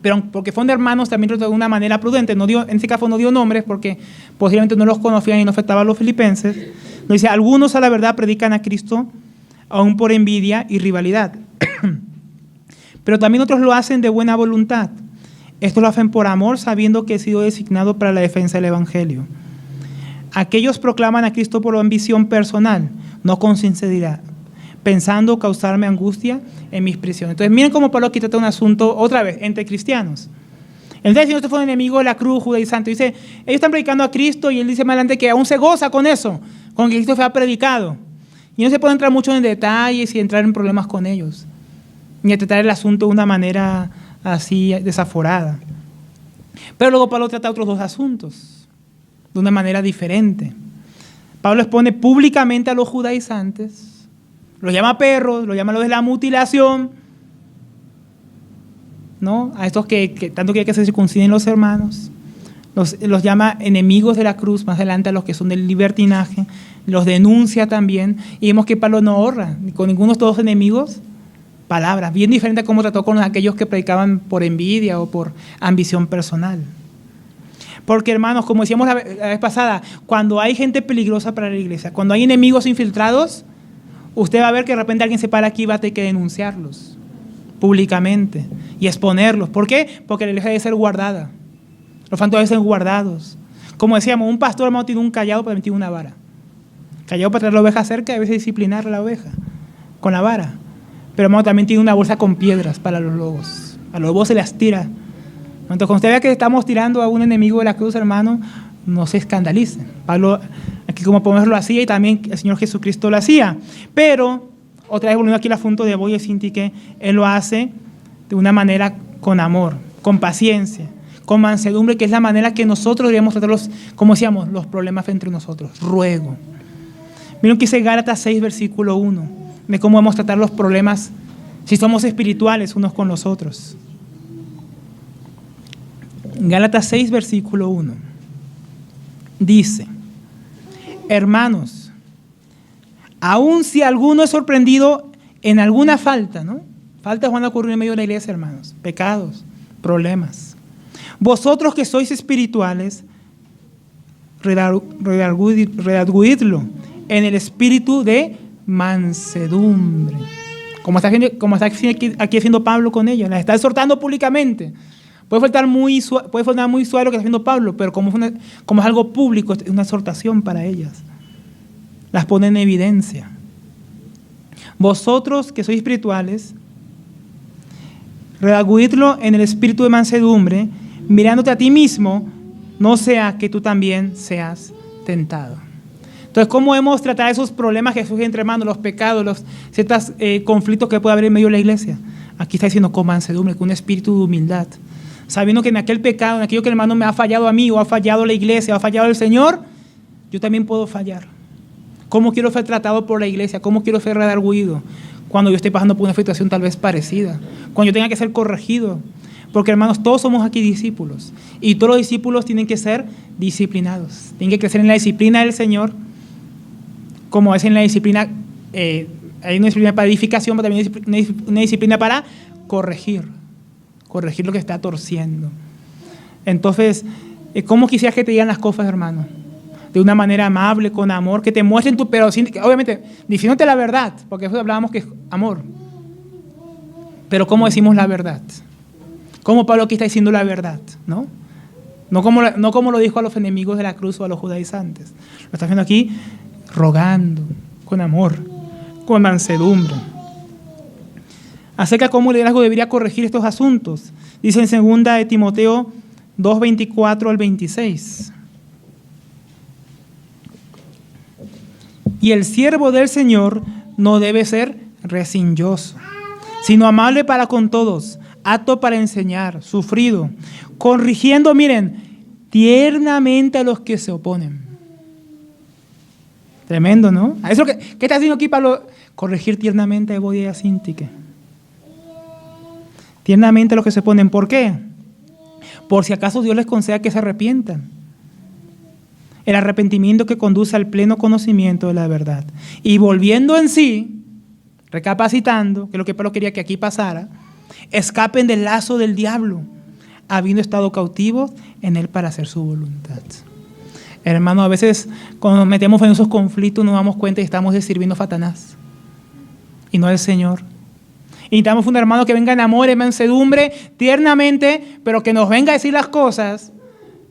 pero porque fueron hermanos también de una manera prudente. En ese caso no dio nombres porque posiblemente no los conocían y no afectaba a los filipenses. Nos dice, algunos a la verdad predican a Cristo aún por envidia y rivalidad. Pero también otros lo hacen de buena voluntad. Estos lo hacen por amor, sabiendo que he sido designado para la defensa del Evangelio. Aquellos proclaman a Cristo por ambición personal, no con sinceridad, pensando causarme angustia en mis prisiones. Entonces miren cómo Pablo aquí trata un asunto, otra vez, entre cristianos. Él está diciendo que fue un enemigo de la cruz, judaizante. Dice, ellos están predicando a Cristo y él dice más adelante que aún se goza con eso, con que Cristo fue predicado. Y no se puede entrar mucho en detalles y entrar en problemas con ellos, ni a tratar el asunto de una manera así desaforada. Pero luego Pablo trata otros dos asuntos de una manera diferente. Pablo expone públicamente a los judaizantes, los llama perros, los llama los de la mutilación, ¿no? A estos que tanto quieren que se circunciden los hermanos, los llama enemigos de la cruz, más adelante a los que son del libertinaje, los denuncia también, y vemos que Pablo no ahorra ni con ninguno de estos dos enemigos palabras, bien diferente a cómo trató con aquellos que predicaban por envidia o por ambición personal. Porque, hermanos, como decíamos la vez pasada, cuando hay gente peligrosa para la iglesia, cuando hay enemigos infiltrados, usted va a ver que de repente alguien se para aquí y va a tener que denunciarlos públicamente y exponerlos. ¿Por qué? Porque la iglesia debe ser guardada. Los santos deben ser guardados. Como decíamos, un pastor, hermano, tiene un callado, pero también tiene una vara. Callado para traer la oveja cerca y a veces disciplinar a la oveja con la vara. Pero, hermano, también tiene una bolsa con piedras para los lobos. A los lobos se las tira. Entonces, cuando usted vea que estamos tirando a un enemigo de la cruz, hermano, no se escandalice. Pablo, aquí como podemos ver, lo hacía y también el Señor Jesucristo lo hacía. Pero, otra vez volviendo aquí al asunto de Boy y Sinti, que Él lo hace de una manera con amor, con paciencia, con mansedumbre, que es la manera que nosotros deberíamos tratar como decíamos, los problemas entre nosotros. Ruego. Miren que dice Gálatas 6, versículo 1, de cómo vamos a tratar los problemas si somos espirituales unos con los otros. Gálatas 6, versículo 1, dice, hermanos, aun si alguno es sorprendido en alguna falta, ¿no? Faltas van a ocurrir en medio de la iglesia, hermanos, pecados, problemas. Vosotros que sois espirituales, redarguidlo en el espíritu de mansedumbre. Como está aquí haciendo Pablo con ella, la está exhortando públicamente. Puede sonar muy suave lo que está haciendo Pablo, pero como es algo público, es una exhortación para ellas. Las pone en evidencia. Vosotros que sois espirituales, redarguidlo en el espíritu de mansedumbre, mirándote a ti mismo, no sea que tú también seas tentado. Entonces, ¿cómo hemos tratado esos problemas que surgen entre hermanos, los pecados, los ciertos conflictos que puede haber en medio de la iglesia? Aquí está diciendo con mansedumbre, con un espíritu de humildad, sabiendo que en aquel pecado, en aquello que el hermano me ha fallado a mí, o ha fallado la iglesia, o ha fallado el Señor, yo también puedo fallar. ¿Cómo quiero ser tratado por la iglesia? ¿Cómo quiero ser redarguido cuando yo esté pasando por una situación tal vez parecida? Cuando yo tenga que ser corregido. Porque, hermanos, todos somos aquí discípulos. Y todos los discípulos tienen que ser disciplinados. Tienen que crecer en la disciplina del Señor, como es en la disciplina, hay una disciplina para edificación, pero también una disciplina para corregir lo que está torciendo. Entonces, ¿cómo quisieras que te digan las cosas, hermano? De una manera amable, con amor, que te muestren pero obviamente diciéndote la verdad, porque eso hablábamos que es amor. Pero ¿cómo decimos la verdad? ¿Cómo Pablo aquí está diciendo la verdad? ¿No? No como lo dijo a los enemigos de la cruz o a los judaizantes. Lo está haciendo aquí rogando, con amor, con mansedumbre. Acerca de cómo el liderazgo debería corregir estos asuntos. Dice en 2 de Timoteo 2, 24 al 26. Y el siervo del Señor no debe ser rencilloso, sino amable para con todos, apto para enseñar, sufrido, corrigiendo, miren, tiernamente a los que se oponen. Tremendo, ¿no? Eso ¿qué está haciendo aquí Pablo? Corregir tiernamente a Evodia y a Síntique. Tiernamente a los que se oponen. ¿Por qué? Por si acaso Dios les conceda que se arrepientan. El arrepentimiento que conduce al pleno conocimiento de la verdad. Y volviendo en sí, recapacitando, que es lo que Pablo quería que aquí pasara, escapen del lazo del diablo, habiendo estado cautivos en Él para hacer su voluntad. Hermano, a veces cuando nos metemos en esos conflictos nos damos cuenta y estamos sirviendo a Satanás y no al Señor. Y necesitamos un hermano que venga en amor, en mansedumbre, tiernamente, pero que nos venga a decir las cosas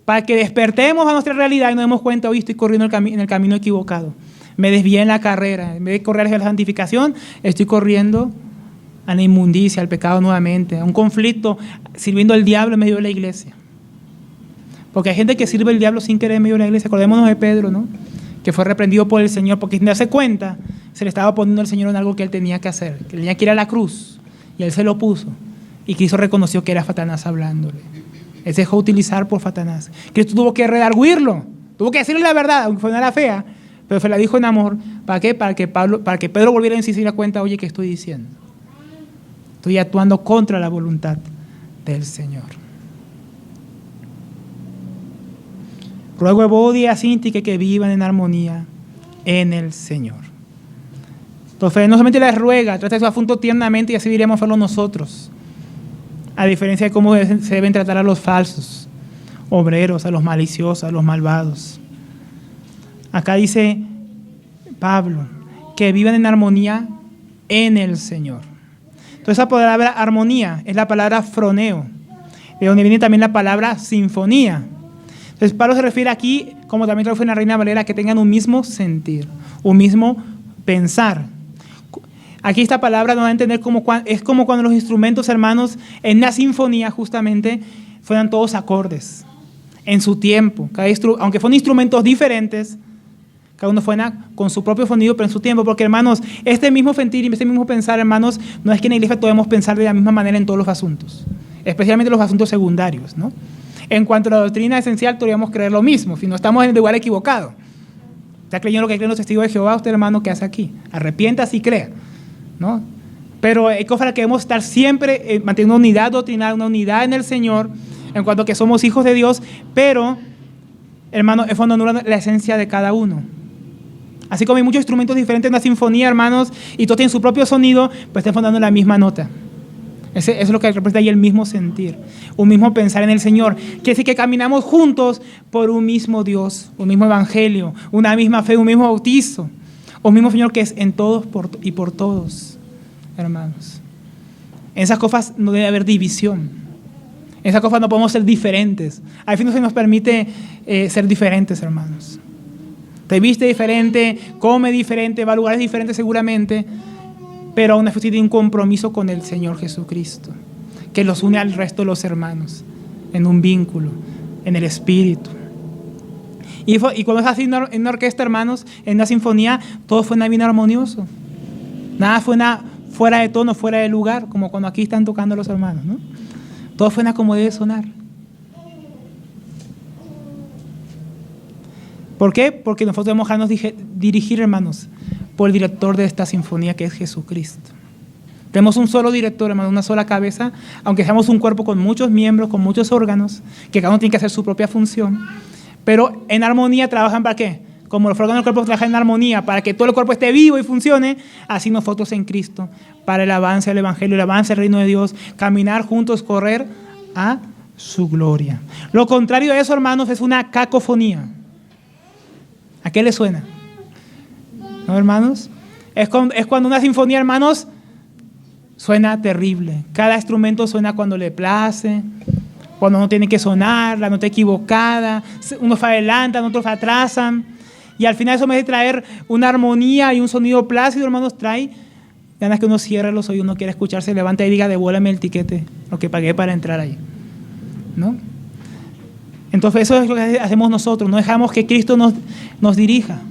para que despertemos a nuestra realidad y nos demos cuenta, hoy estoy corriendo en el camino equivocado. Me desvié en la carrera. En vez de correr hacia la santificación, estoy corriendo a la inmundicia, al pecado nuevamente, a un conflicto, sirviendo al diablo en medio de la iglesia. Porque hay gente que sirve al diablo sin querer en medio de la iglesia. Acordémonos de Pedro, ¿no? Que fue reprendido por el Señor, porque sin darse cuenta, se le estaba poniendo al Señor en algo que él tenía que hacer, que tenía que ir a la cruz, y él se lo puso. Y Cristo reconoció que era Satanás hablándole. Él se dejó utilizar por Satanás. Cristo tuvo que redarguirlo, tuvo que decirle la verdad, aunque fuera la fea, pero se la dijo en amor. ¿Para qué? Para que Pedro volviera a insistir a cuenta, oye, ¿qué estoy diciendo? Estoy actuando contra la voluntad del Señor. Ruego a Evodia y a Síntique que vivan en armonía en el Señor. Entonces, no solamente les ruega, trata su asunto tiernamente y así diremos hacerlo nosotros. A diferencia de cómo se deben tratar a los falsos, obreros, a los maliciosos, a los malvados. Acá dice Pablo, que vivan en armonía en el Señor. Entonces, esa palabra armonía es la palabra froneo, de donde viene también la palabra sinfonía. Entonces, Pablo se refiere aquí, como también traduce en la Reina Valera, que tengan un mismo sentir, un mismo pensar. Aquí esta palabra nos va a entender es como cuando los instrumentos, hermanos, en una sinfonía justamente, fueran todos acordes, en su tiempo. Aunque fueron instrumentos diferentes, cada uno suena con su propio sonido, pero en su tiempo. Porque, hermanos, este mismo sentir y este mismo pensar, hermanos, no es que en la iglesia podemos pensar de la misma manera en todos los asuntos, especialmente los asuntos secundarios, ¿no? En cuanto a la doctrina esencial, podríamos creer lo mismo, si no estamos en el lugar equivocado. ¿Está creyendo lo que creen los testigos de Jehová? Usted, hermano, ¿qué hace aquí? Arrepiéntase y crea, ¿no? Pero hay cosas que debemos estar siempre manteniendo una unidad doctrinal, una unidad en el Señor, en cuanto a que somos hijos de Dios, pero, hermano, es cuando anula la esencia de cada uno. Así como hay muchos instrumentos diferentes en la sinfonía, hermanos, y todos tienen su propio sonido, pues están fondando la misma nota. Eso es lo que representa ahí el mismo sentir, un mismo pensar en el Señor. Quiere decir que caminamos juntos por un mismo Dios, un mismo evangelio, una misma fe, un mismo bautizo, un mismo Señor que es en todos y por todos, hermanos. En esas cosas no debe haber división. En esas cosas no podemos ser diferentes. Al fin no se nos permite ser diferentes, hermanos. Te viste diferente, come diferente, va a lugares diferentes seguramente, pero aún así tiene un compromiso con el Señor Jesucristo, que los une al resto de los hermanos, en un vínculo, en el Espíritu. Y cuando es así en una orquesta, hermanos, en una sinfonía, todo suena bien armonioso. Nada suena fuera de tono, fuera de lugar, como cuando aquí están tocando los hermanos, ¿no? Todo suena como debe sonar. ¿Por qué? Porque nosotros debemos dejarnos dirigir, hermanos, por el director de esta sinfonía, que es Jesucristo. Tenemos un solo director, hermano, una sola cabeza, aunque seamos un cuerpo con muchos miembros, con muchos órganos, que cada uno tiene que hacer su propia función, pero en armonía trabajan ¿para qué? Como los órganos del cuerpo trabajan en armonía, para que todo el cuerpo esté vivo y funcione, así nosotros en Cristo, para el avance del Evangelio, el avance del reino de Dios, caminar juntos, correr a su gloria. Lo contrario de eso, hermanos, es una cacofonía. ¿A qué le suena? ¿No, hermanos? Es cuando una sinfonía, hermanos, suena terrible. Cada instrumento suena cuando le place, cuando no tiene que sonar, la nota equivocada, unos se adelantan, otros se atrasan, y al final eso en vez de traer una armonía y un sonido plácido, hermanos, trae ganas que uno cierre los oídos, uno quiere escuchar, se levanta y diga, devuélveme el tiquete, lo que pagué para entrar ahí, ¿no? Entonces eso es lo que hacemos nosotros, no dejamos que Cristo nos dirija,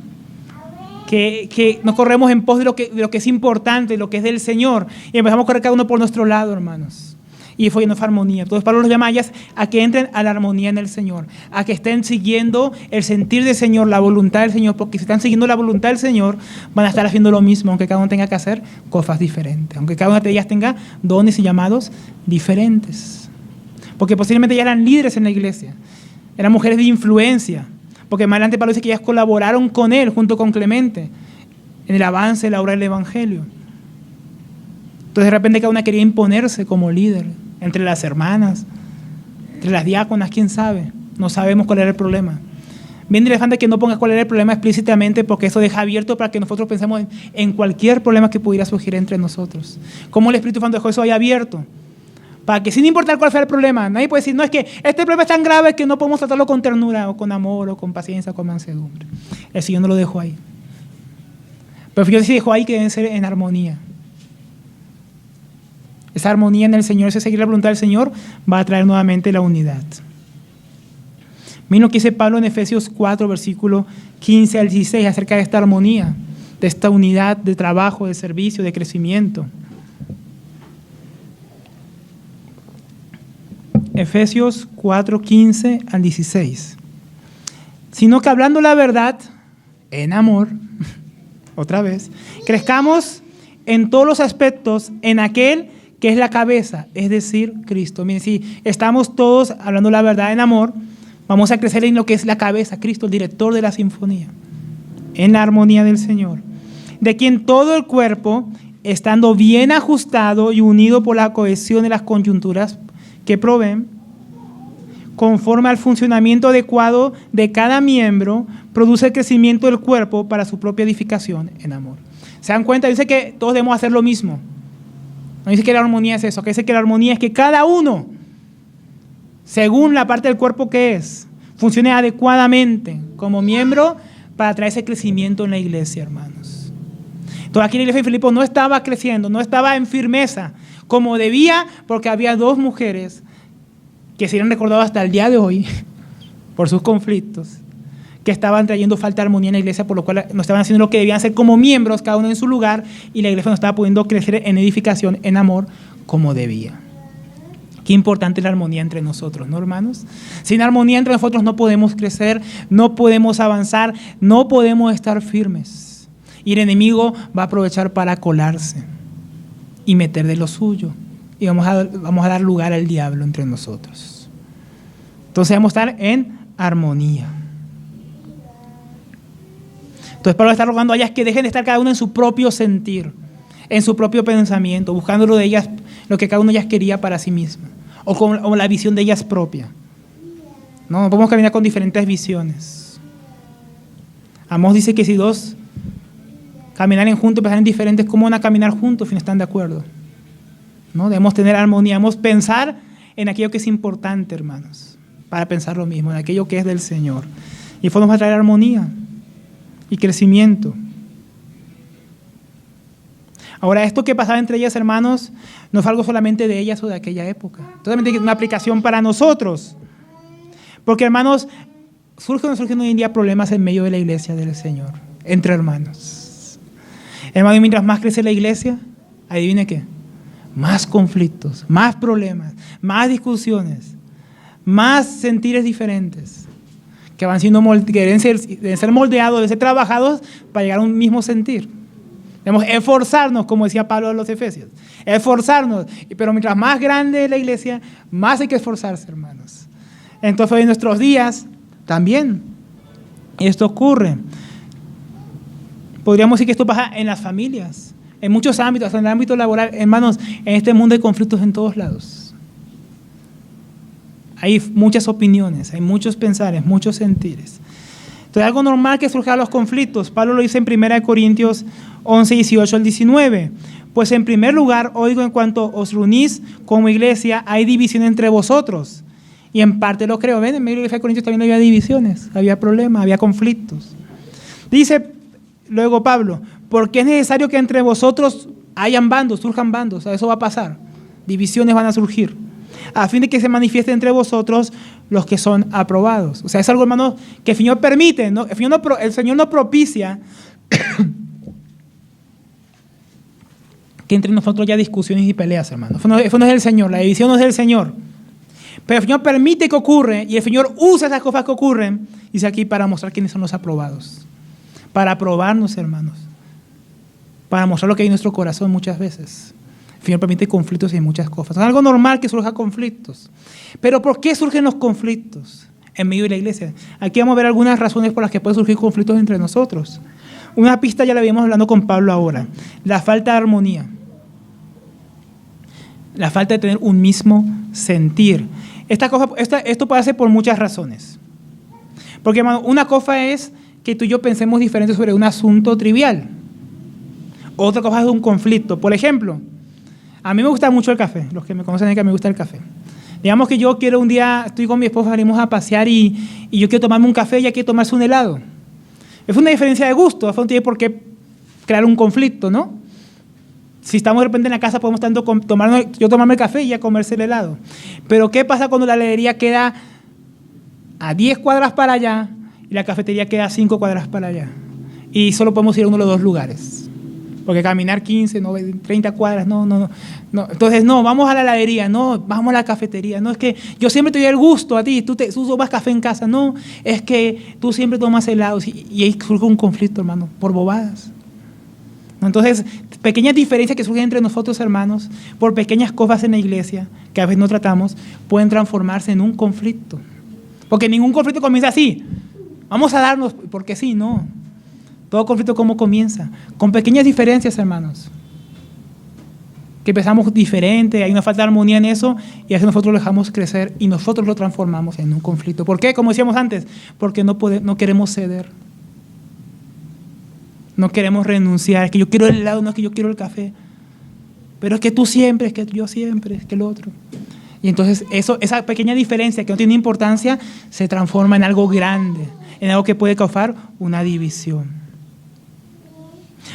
que no corremos en pos de lo que es importante, lo que es del Señor, y empezamos a correr cada uno por nuestro lado, hermanos. Y fue en armonía. Entonces Pablo los llama a ellas a que entren a la armonía en el Señor, a que estén siguiendo el sentir del Señor, la voluntad del Señor, porque si están siguiendo la voluntad del Señor, van a estar haciendo lo mismo, aunque cada uno tenga que hacer cosas diferentes, aunque cada una de ellas tenga dones y llamados diferentes. Porque posiblemente ya eran líderes en la iglesia, eran mujeres de influencia, porque más adelante Pablo dice que ellas colaboraron con él, junto con Clemente, en el avance de la obra del Evangelio. Entonces de repente cada una quería imponerse como líder, entre las hermanas, Entre las diáconas, quién sabe, no sabemos cuál era el problema. Bien interesante que no pongas cuál era el problema explícitamente, porque eso deja abierto para que nosotros pensemos en cualquier problema que pudiera surgir entre nosotros. Como el Espíritu Santo dejó eso ahí abierto, para que sin importar cuál sea el problema, nadie puede decir, no, es que este problema es tan grave que no podemos tratarlo con ternura, o con amor, o con paciencia, o con mansedumbre. El Señor no lo dejó ahí. Pero el Señor sí dejó ahí que deben ser en armonía. Esa armonía en el Señor, ese seguir la voluntad del Señor, va a traer nuevamente la unidad. Miren lo que dice Pablo en Efesios 4, versículo 15 al 16, acerca de esta armonía, de esta unidad de trabajo, de servicio, de crecimiento. Efesios 4, 15 al 16. Sino que hablando la verdad, en amor, otra vez, crezcamos en todos los aspectos en aquel que es la cabeza, es decir, Cristo. Miren, si estamos todos hablando la verdad en amor, vamos a crecer en lo que es la cabeza, Cristo, el director de la sinfonía, en la armonía del Señor, de quien todo el cuerpo, estando bien ajustado y unido por la cohesión de las coyunturas que proveen, conforme al funcionamiento adecuado de cada miembro, produce el crecimiento del cuerpo para su propia edificación en amor. ¿Se dan cuenta? Dice que todos debemos hacer lo mismo. No dice que la armonía es eso, que dice que la armonía es que cada uno, según la parte del cuerpo que es, funcione adecuadamente como miembro para traer ese crecimiento en la iglesia, hermanos. Entonces aquí la iglesia de Filipos no estaba creciendo, no estaba en firmeza como debía, porque había dos mujeres que se han recordado hasta el día de hoy por sus conflictos, que estaban trayendo falta de armonía en la iglesia, por lo cual no estaban haciendo lo que debían hacer como miembros, cada uno en su lugar, y la iglesia no estaba pudiendo crecer en edificación, en amor, como debía. Qué importante es la armonía entre nosotros, ¿no, hermanos? Sin armonía entre nosotros no podemos crecer, no podemos avanzar, no podemos estar firmes. Y el enemigo va a aprovechar para colarse y meter de lo suyo. Y vamos a dar lugar al diablo entre nosotros. Entonces vamos a estar en armonía. Entonces Pablo está rogando a ellas que dejen de estar cada uno en su propio sentir, en su propio pensamiento, buscando lo de ellas, lo que cada uno de ellas quería para sí misma, o la visión de ellas propia. No podemos caminar con diferentes visiones. Amós dice que si dos caminaren juntos, pensar en diferentes, ¿cómo van a caminar juntos si no están de acuerdo? ¿No? Debemos tener armonía, debemos pensar en aquello que es importante, hermanos, para pensar lo mismo, en aquello que es del Señor. Y podemos traer armonía y crecimiento. Ahora, esto que pasaba entre ellas, hermanos, no fue algo solamente de ellas o de aquella época. Totalmente es una aplicación para nosotros. Porque, hermanos, surgen hoy en día problemas en medio de la iglesia del Señor, entre hermanos. Hermanos, mientras más crece la iglesia, adivine qué, más conflictos, más problemas, más discusiones, más sentires diferentes, que van siendo que deben ser moldeados, deben ser trabajados para llegar a un mismo sentir. Debemos esforzarnos, como decía Pablo a los Efesios, esforzarnos. Pero mientras más grande es la iglesia, más hay que esforzarse, hermanos. Entonces hoy en nuestros días también esto ocurre. Podríamos decir que esto pasa en las familias, en muchos ámbitos, en el ámbito laboral. Hermanos, en este mundo hay conflictos en todos lados. Hay muchas opiniones, hay muchos pensares, muchos sentires. Entonces, algo normal que surjan los conflictos. Pablo lo dice en 1 Corintios 11, 18 al 19. Pues en primer lugar, oigo, en cuanto os reunís como iglesia, hay división entre vosotros. Y en parte lo creo. ¿Ven? En medio de la iglesia de Corintios también había divisiones, había problemas, había conflictos. Dice luego Pablo, porque es necesario que entre vosotros hayan bandos, surjan bandos. O sea, eso va a pasar. Divisiones van a surgir, a fin de que se manifieste entre vosotros los que son aprobados. O sea, es algo, hermano, que el Señor permite, ¿no? El Señor no propicia que entre nosotros haya discusiones y peleas, hermano. Eso no es del Señor, la división no es del Señor. Pero el Señor permite que ocurra, y el Señor usa esas cosas que ocurren, dice aquí, para mostrar quiénes son los aprobados. Para aprobarnos, hermanos. Para mostrar lo que hay en nuestro corazón muchas veces. El Señor permite conflictos y muchas cosas. Es algo normal que surjan conflictos. Pero ¿por qué surgen los conflictos en medio de la iglesia? Aquí vamos a ver algunas razones por las que pueden surgir conflictos entre nosotros. Una pista ya la habíamos hablando con Pablo ahora. La falta de armonía. La falta de tener un mismo sentir. Esto puede ser por muchas razones. Porque, hermano, una cosa es que tú y yo pensemos diferente sobre un asunto trivial. Otra cosa es un conflicto. Por ejemplo, a mí me gusta mucho el café. Los que me conocen saben que me gusta el café. Digamos que yo quiero un día, estoy con mi esposa, salimos a pasear y yo quiero tomarme un café y ella quiere tomarse un helado. Es una diferencia de gusto. No tiene por qué crear un conflicto, ¿no? Si estamos de repente en la casa, podemos yo tomarme el café y ella comerse el helado. Pero ¿qué pasa cuando la heladería queda a 10 cuadras para allá y la cafetería queda a 5 cuadras para allá? Y solo podemos ir a uno de los dos lugares. Porque caminar 15, 30 cuadras, no. Entonces, no, vamos a la heladería, no, vamos a la cafetería. No, es que yo siempre te doy el gusto a ti, tú tomas café en casa. No, es que tú siempre tomas helados. Y ahí surge un conflicto, hermano, por bobadas. Entonces, pequeñas diferencias que surgen entre nosotros, hermanos, por pequeñas cosas en la iglesia, que a veces no tratamos, pueden transformarse en un conflicto. Porque ningún conflicto comienza así. Vamos a darnos, porque sí, no. Todo conflicto, ¿cómo comienza? Con pequeñas diferencias, hermanos. Que empezamos diferente, hay una falta de armonía en eso, y así nosotros lo dejamos crecer y nosotros lo transformamos en un conflicto. ¿Por qué? Como decíamos antes, porque no queremos ceder. No queremos renunciar. Es que yo quiero el helado, no es que yo quiero el café. Pero es que tú siempre, es que yo siempre, es que el otro. Y entonces esa pequeña diferencia que no tiene importancia se transforma en algo grande, en algo que puede causar una división.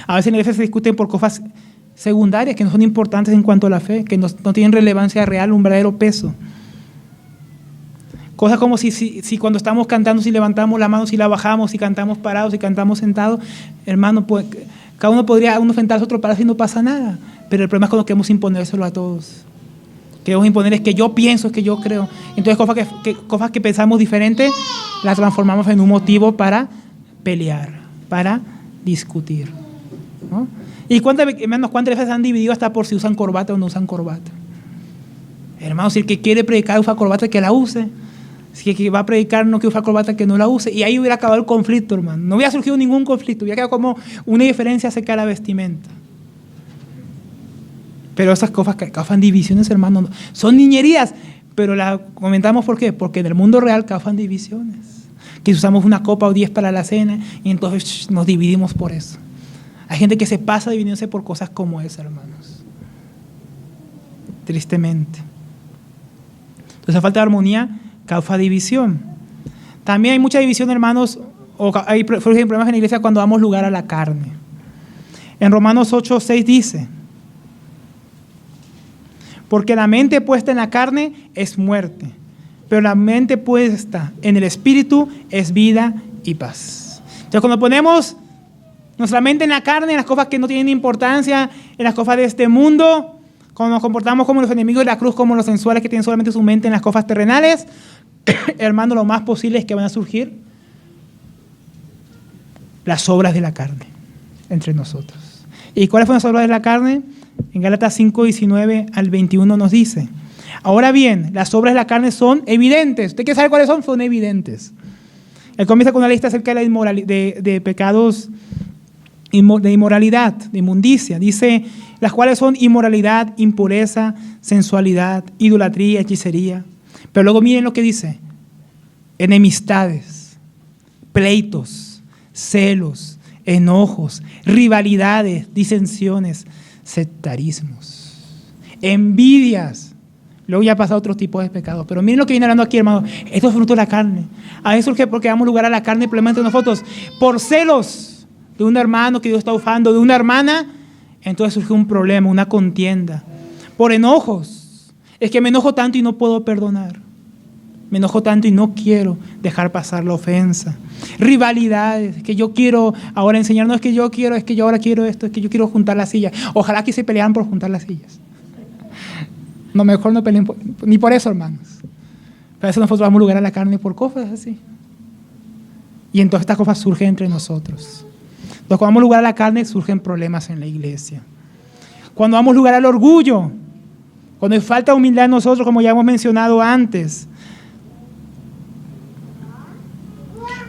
A veces en la iglesia se discuten por cosas secundarias que no son importantes en cuanto a la fe, que no tienen relevancia real, un verdadero peso. Cosas como si cuando estamos cantando, si levantamos la mano, si la bajamos, si cantamos parados, si cantamos sentados, hermano, pues, cada uno podría sentarse, otro parado y no pasa nada. Pero el problema es cuando queremos imponérselo a todos. Queremos imponer es que yo pienso, es que yo creo. Entonces cosas que pensamos diferente, las transformamos en un motivo para pelear, para discutir, ¿no? ¿Y cuántas veces han dividido hasta por si usan corbata o no usan corbata? Hermano, si el que quiere predicar usa corbata, que la use. Si el que va a predicar no quiere usar corbata, que no la use. Y ahí hubiera acabado el conflicto, hermano. No hubiera surgido ningún conflicto. Hubiera quedado como una diferencia acerca de la vestimenta. Pero esas cosas que causan divisiones, hermano, son niñerías. Pero las comentamos, ¿por qué? Porque en el mundo real causan divisiones. Que usamos una copa o 10 para la cena y entonces nos dividimos por eso. Hay gente que se pasa dividiéndose por cosas como esas, hermanos. Tristemente. Entonces, la falta de armonía causa división. También hay mucha división, hermanos, o hay problemas en la iglesia cuando damos lugar a la carne. En Romanos 8:6 dice: porque la mente puesta en la carne es muerte, pero la mente puesta en el Espíritu es vida y paz. Entonces, cuando ponemos nuestra mente en la carne, en las cosas que no tienen importancia, en las cosas de este mundo, cuando nos comportamos como los enemigos de la cruz, como los sensuales que tienen solamente su mente en las cosas terrenales, hermano, lo más posible es que van a surgir las obras de la carne entre nosotros. ¿Y cuáles fueron las obras de la carne? En Gálatas 5:19 al 21 nos dice: ahora bien, las obras de la carne son evidentes. ¿Usted quiere saber cuáles son? Son evidentes. Él comienza con una lista acerca de pecados de inmoralidad, de inmundicia. Dice, las cuales son inmoralidad, impureza, sensualidad, idolatría, hechicería. Pero luego miren lo que dice: enemistades, pleitos, celos, enojos, rivalidades, disensiones, sectarismos, envidias. Luego ya pasa a otros tipos de pecados. Pero miren lo que viene hablando aquí, hermano. Esto es fruto de la carne. A veces surge porque damos lugar a la carne, probablemente nosotros, por celos de un hermano que Dios está ufando, de una hermana, entonces surge un problema, una contienda. Por enojos. Es que me enojo tanto y no puedo perdonar. Me enojo tanto y no quiero dejar pasar la ofensa. Rivalidades, que yo quiero ahora enseñar, no es que yo quiero, es que yo ahora quiero esto, es que yo quiero juntar las sillas. Ojalá que se pelearan por juntar las sillas. No, mejor no peleen ni por eso, hermanos. Para eso nosotros damos lugar a la carne por cosas así. Y entonces estas cosas surgen entre nosotros. Entonces cuando damos lugar a la carne surgen problemas en la iglesia. Cuando damos lugar al orgullo, cuando hay falta de humildad en nosotros, como ya hemos mencionado antes,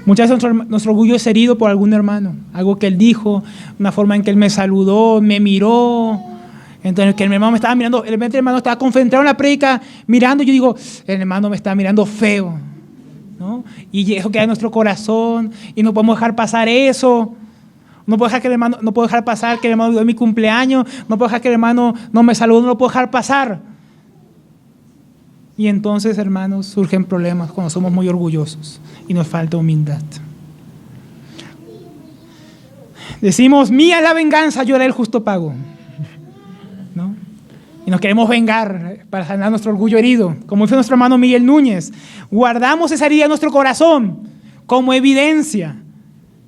muchas veces nuestro orgullo es herido por algún hermano, algo que él dijo, una forma en que él me saludó, me miró, Entonces, que el hermano me estaba mirando, el hermano estaba concentrado en la prédica, mirando, y yo digo, el hermano me está mirando feo, ¿no? Y eso queda en nuestro corazón, y no podemos dejar pasar eso. No puedo dejar que el hermano, no puedo dejar pasar que el hermano olvidó mi cumpleaños, no puedo dejar que el hermano no me saludó, no lo puedo dejar pasar. Y entonces, hermanos, surgen problemas cuando somos muy orgullosos y nos falta humildad. Decimos, mía es la venganza, yo haré el justo pago, ¿no? Y nos queremos vengar para sanar nuestro orgullo herido, como hizo nuestro hermano Miguel Núñez. Guardamos esa herida en nuestro corazón como evidencia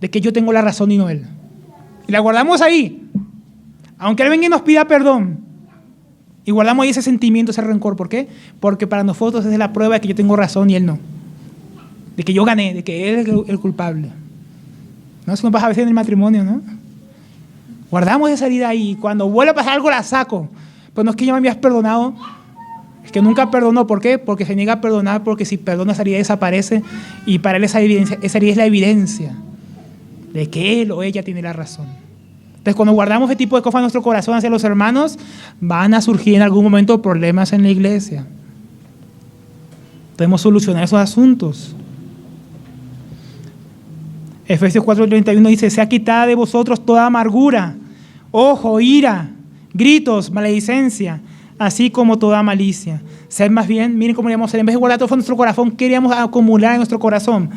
de que yo tengo la razón y no él. Y la guardamos ahí, aunque él venga y nos pida perdón. Y guardamos ahí ese sentimiento, ese rencor. ¿Por qué? Porque para nosotros es la prueba de que yo tengo razón y él no. De que yo gané, de que él es el culpable. ¿No? Eso nos pasa a veces en el matrimonio, ¿no? Guardamos esa herida ahí. Y cuando vuelve a pasar algo la saco. Pues no es que ya me habías perdonado. Es que nunca perdonó. ¿Por qué? Porque se niega a perdonar. Porque si perdona, esa herida desaparece. Y para él esa herida es la evidencia de que él o ella tiene la razón. Entonces, cuando guardamos ese tipo de cosas en nuestro corazón hacia los hermanos, van a surgir en algún momento problemas en la iglesia. Podemos solucionar esos asuntos. Efesios 4:31 dice, sea quitada de vosotros toda amargura, ojo, ira, gritos, maledicencia, así como toda malicia. Sed más bien, miren cómo queríamos ser, en vez de guardar todo en nuestro corazón, queríamos acumular en nuestro corazón.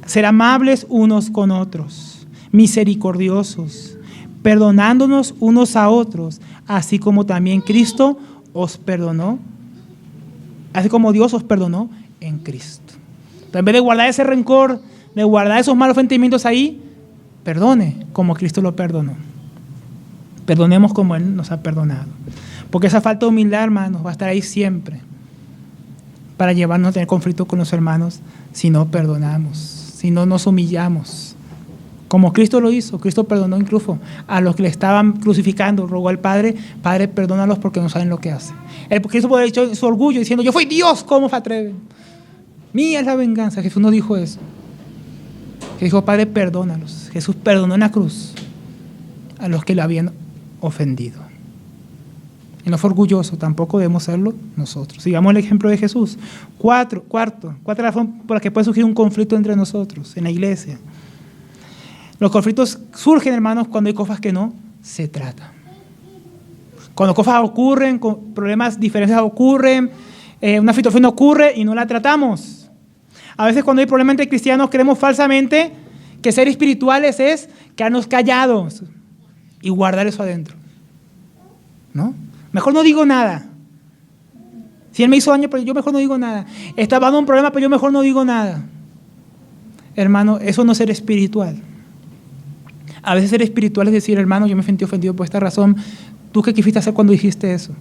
Ser amables unos con otros, misericordiosos, perdonándonos unos a otros, así como también Cristo os perdonó, así como Dios os perdonó en Cristo. Entonces, en vez de guardar ese rencor, de guardar esos malos sentimientos ahí, perdone como Cristo lo perdonó. Perdonemos como Él nos ha perdonado. Porque esa falta de humildad, hermanos, va a estar ahí siempre para llevarnos a tener conflicto con los hermanos si no perdonamos, si no nos humillamos. Como Cristo lo hizo, Cristo perdonó incluso a los que le estaban crucificando, rogó al Padre, Padre, perdónalos porque no saben lo que hacen. Cristo podría haber hecho su orgullo diciendo, yo fui Dios, ¿cómo se atreven? Mía es la venganza. Jesús no dijo eso. Jesús dijo, Padre, perdónalos. Jesús perdonó en la cruz a los que le habían ofendido. Y no fue orgulloso, tampoco debemos serlo nosotros. Sigamos el ejemplo de Jesús. Cuatro razones por las que puede surgir un conflicto entre nosotros en la iglesia. Los conflictos surgen, hermanos, cuando hay cosas que no se tratan. Cuando cosas ocurren, problemas diferentes ocurren, una situación ocurre y no la tratamos. A veces cuando hay problemas entre cristianos creemos falsamente que ser espirituales es quedarnos callados y guardar eso adentro, ¿no? Mejor no digo nada. Si él me hizo daño, pero yo mejor no digo nada. Está dando un problema, pero yo mejor no digo nada. Hermano, eso no es ser espiritual. A veces ser espiritual es decir, hermano, yo me sentí ofendido por esta razón. ¿Tú qué quisiste hacer cuando dijiste eso?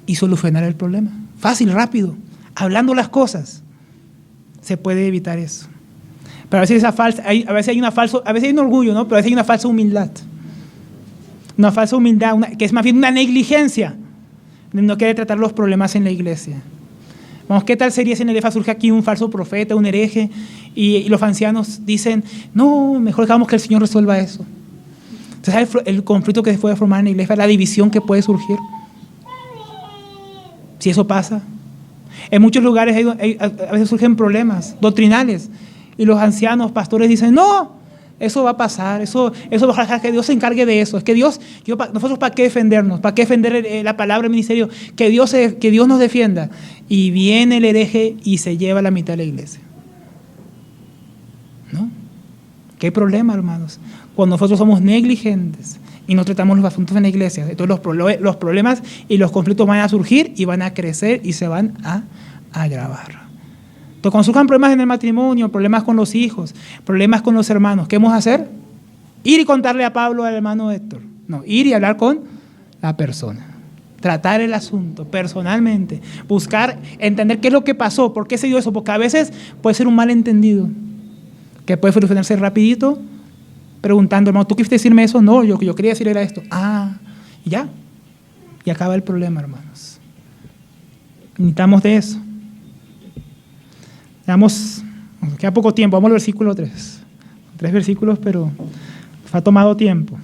Y solucionar el problema. Fácil, rápido. Hablando las cosas. Se puede evitar eso. Pero a veces a veces hay un orgullo, ¿no? Pero a veces hay una falsa humildad. Una falsa humildad, que es más bien una negligencia. No quiere tratar los problemas en la iglesia. Vamos, ¿qué tal sería si en el EFA surge aquí un falso profeta, un hereje, y los ancianos dicen, no, mejor dejamos que el Señor resuelva eso? Entonces, ¿sabes el conflicto que se puede formar en la iglesia, la división que puede surgir? Si eso pasa. En muchos lugares a veces surgen problemas doctrinales, y los ancianos, pastores dicen, no, eso va a pasar, eso va a dejar que Dios se encargue de eso. Es que nosotros ¿para qué defendernos? ¿Para qué defender la palabra, el ministerio? Que Dios nos defienda. Y viene el hereje y se lleva la mitad de la iglesia. ¿No? ¿Qué problema, hermanos? Cuando nosotros somos negligentes y no tratamos los asuntos en la iglesia, entonces los problemas y los conflictos van a surgir y van a crecer y se van a agravar. Entonces, cuando surjan problemas en el matrimonio, problemas con los hijos, problemas con los hermanos, ¿qué vamos a hacer? Ir y contarle a Pablo, al hermano Héctor. No, ir y hablar con la persona. Tratar el asunto personalmente. Buscar, entender qué es lo que pasó, por qué se dio eso, porque a veces puede ser un malentendido que puede solucionarse rapidito preguntando, hermano, ¿tú quisiste decirme eso? No, yo quería decir era esto. Y ya. Y acaba el problema, hermanos. Necesitamos de eso. Queda poco tiempo, vamos al versículo 3. 3 versículos, pero nos ha tomado tiempo.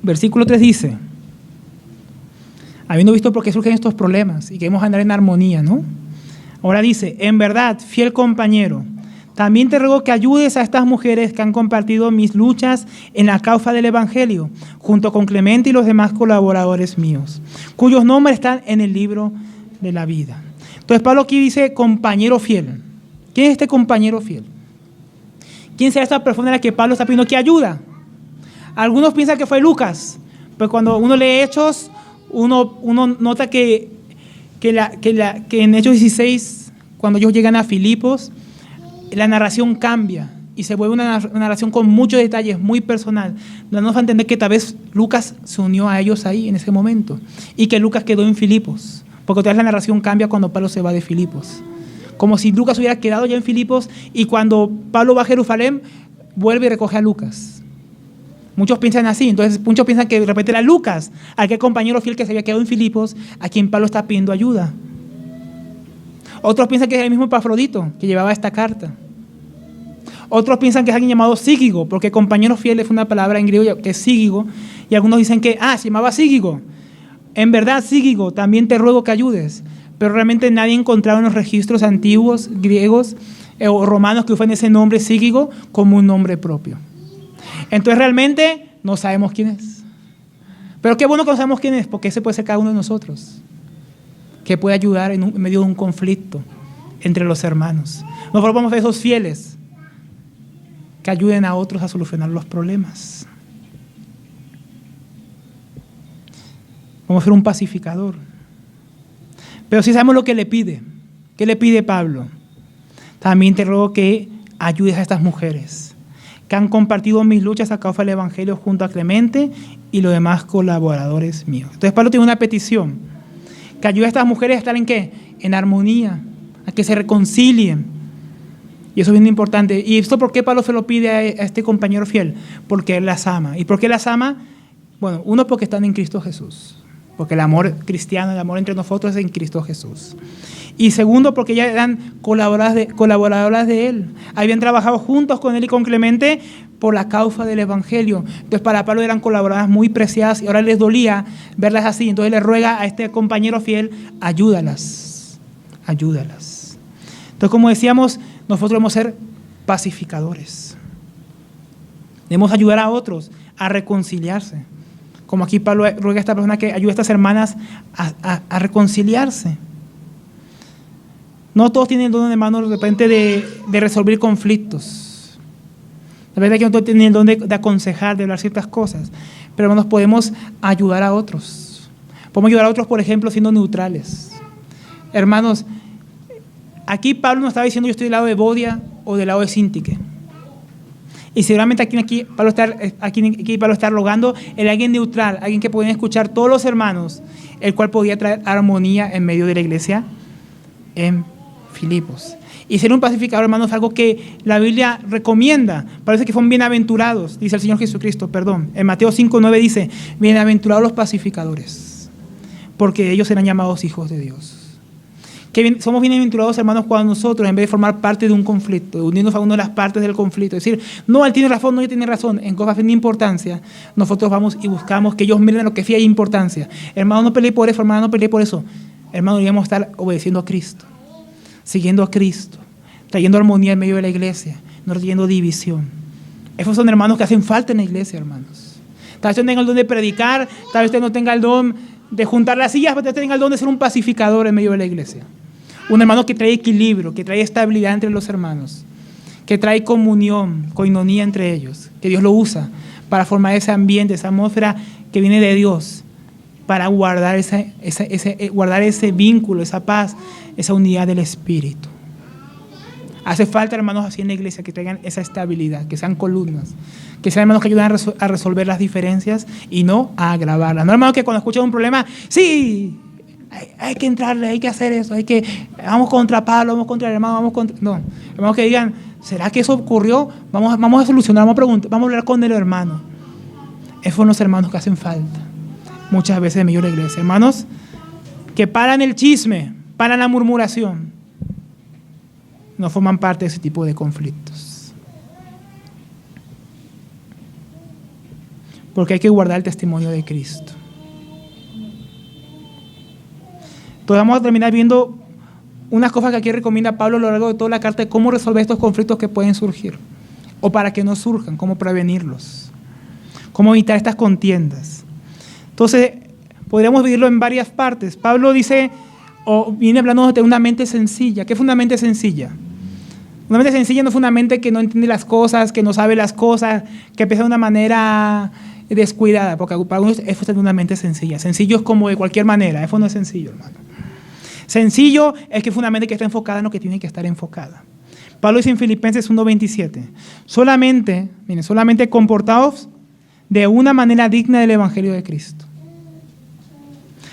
Versículo 3 dice, habiendo visto por qué surgen estos problemas y que debemos andar en armonía, ¿no? Ahora dice, en verdad, fiel compañero, también te ruego que ayudes a estas mujeres que han compartido mis luchas en la causa del Evangelio, junto con Clemente y los demás colaboradores míos, cuyos nombres están en el libro de la vida. Entonces Pablo aquí dice compañero fiel. ¿Quién es este compañero fiel? ¿Quién será esta persona a la que Pablo está pidiendo que ayuda? Algunos piensan que fue Lucas, pero cuando uno lee Hechos, uno nota que en Hechos 16, cuando ellos llegan a Filipos, la narración cambia y se vuelve una narración con muchos detalles, muy personal, dándonos a entender que tal vez Lucas se unió a ellos ahí en ese momento y que Lucas quedó en Filipos, porque otra vez la narración cambia cuando Pablo se va de Filipos, como si Lucas hubiera quedado ya en Filipos y cuando Pablo va a Jerusalén vuelve y recoge a Lucas. Muchos piensan así, entonces muchos piensan que de repente era Lucas, aquel compañero fiel que se había quedado en Filipos, a quien Pablo está pidiendo ayuda. Otros piensan que es el mismo Epafrodito que llevaba esta carta. Otros piensan que es alguien llamado Sígigo, porque compañero fiel es una palabra en griego que es Sígigo, y algunos dicen que, se llamaba Sígigo. En verdad, Sígigo, también te ruego que ayudes, pero realmente nadie encontraba en los registros antiguos, griegos o romanos que usaban ese nombre Sígigo como un nombre propio. Entonces realmente no sabemos quién es. Pero qué bueno que no sabemos quién es, porque ese puede ser cada uno de nosotros, que puede ayudar en medio de un conflicto entre los hermanos. Nosotros vamos a ser esos fieles que ayuden a otros a solucionar los problemas. Vamos a ser un pacificador. Pero si sabemos lo que le pide, ¿qué le pide Pablo? También te ruego que ayudes a estas mujeres que han compartido mis luchas a causa del Evangelio junto a Clemente y los demás colaboradores míos. Entonces Pablo tiene una petición, que ayude a estas mujeres a estar ¿en qué? En armonía, a que se reconcilien. Y eso es bien importante. ¿Y esto por qué Pablo se lo pide a este compañero fiel? Porque él las ama. ¿Y por qué las ama? Bueno, uno, porque están en Cristo Jesús. Porque el amor cristiano, el amor entre nosotros es en Cristo Jesús. Y segundo, porque ellas eran colaboradoras de él. Habían trabajado juntos con él y con Clemente por la causa del Evangelio. Entonces para Pablo eran colaboradoras muy preciadas y ahora les dolía verlas así. Entonces le ruega a este compañero fiel, ayúdalas. Entonces, como decíamos, nosotros debemos ser pacificadores. Debemos ayudar a otros a reconciliarse. Como aquí Pablo ruega a esta persona que ayude a estas hermanas a reconciliarse. No todos tienen el don, hermanos, de repente de resolver conflictos. De repente que no todos tienen el don de aconsejar, de hablar ciertas cosas. Pero hermanos, podemos ayudar a otros. Podemos ayudar a otros, por ejemplo, siendo neutrales. Hermanos, aquí Pablo nos estaba diciendo yo estoy del lado de Bodia o del lado de Síntique. Y seguramente aquí Pablo está rogando en alguien neutral, alguien que podían escuchar todos los hermanos, el cual podía traer armonía en medio de la iglesia en Filipos. Y ser un pacificador, hermanos, es algo que la Biblia recomienda. Parece que son bienaventurados, dice el Señor Jesucristo, En Mateo 5:9 dice, bienaventurados los pacificadores, porque ellos serán llamados hijos de Dios. Somos bienaventurados, hermanos, cuando nosotros, en vez de formar parte de un conflicto, de unirnos a una de las partes del conflicto, decir, no, él tiene razón, no, él tiene razón, en cosas de importancia, nosotros vamos y buscamos que ellos miren lo que sí hay importancia. Hermano, no peleé por eso, hermano, no peleé por eso. Hermano, deberíamos estar obedeciendo a Cristo, siguiendo a Cristo, trayendo armonía en medio de la iglesia, no trayendo división. Esos son hermanos que hacen falta en la iglesia, hermanos. Tal vez usted tenga el don de predicar, tal vez usted no tenga el don de juntar las sillas, pero usted tenga el don de ser un pacificador en medio de la iglesia. Un hermano que trae equilibrio, que trae estabilidad entre los hermanos, que trae comunión, coinonía entre ellos, que Dios lo usa para formar ese ambiente, esa atmósfera que viene de Dios, para guardar ese vínculo, esa paz, esa unidad del Espíritu. Hace falta hermanos así en la iglesia que traigan esa estabilidad, que sean columnas, que sean hermanos que ayuden a resolver las diferencias y no a agravarlas. No hermanos que cuando escuchan un problema, sí, hay que entrarle, hay que hacer eso, vamos contra Pablo, vamos contra el hermano, vamos contra... No, hermanos que digan, ¿será que eso ocurrió? Vamos a solucionar, vamos a preguntar, vamos a hablar con el hermano. Esos son los hermanos que hacen falta muchas veces en medio de la iglesia. Hermanos que paran el chisme, paran la murmuración, no forman parte de ese tipo de conflictos. porque hay que guardar el testimonio de Cristo. Entonces vamos a terminar viendo unas cosas que aquí recomienda Pablo a lo largo de toda la carta de cómo resolver estos conflictos que pueden surgir, o para que no surjan, cómo prevenirlos, cómo evitar estas contiendas. Entonces, podríamos dividirlo en varias partes. Pablo dice, o viene hablando de una mente sencilla. ¿Qué es una mente sencilla? Una mente sencilla no es una mente que no entiende las cosas, que no sabe las cosas, que piensa de una manera descuidada, porque para algunos eso es una mente sencilla. Sencillo es como de cualquier manera, eso no es sencillo, hermano. Sencillo es que es una mente que está enfocada en lo que tiene que estar enfocada. Pablo dice en Filipenses 1:27, solamente comportaos de una manera digna del Evangelio de Cristo.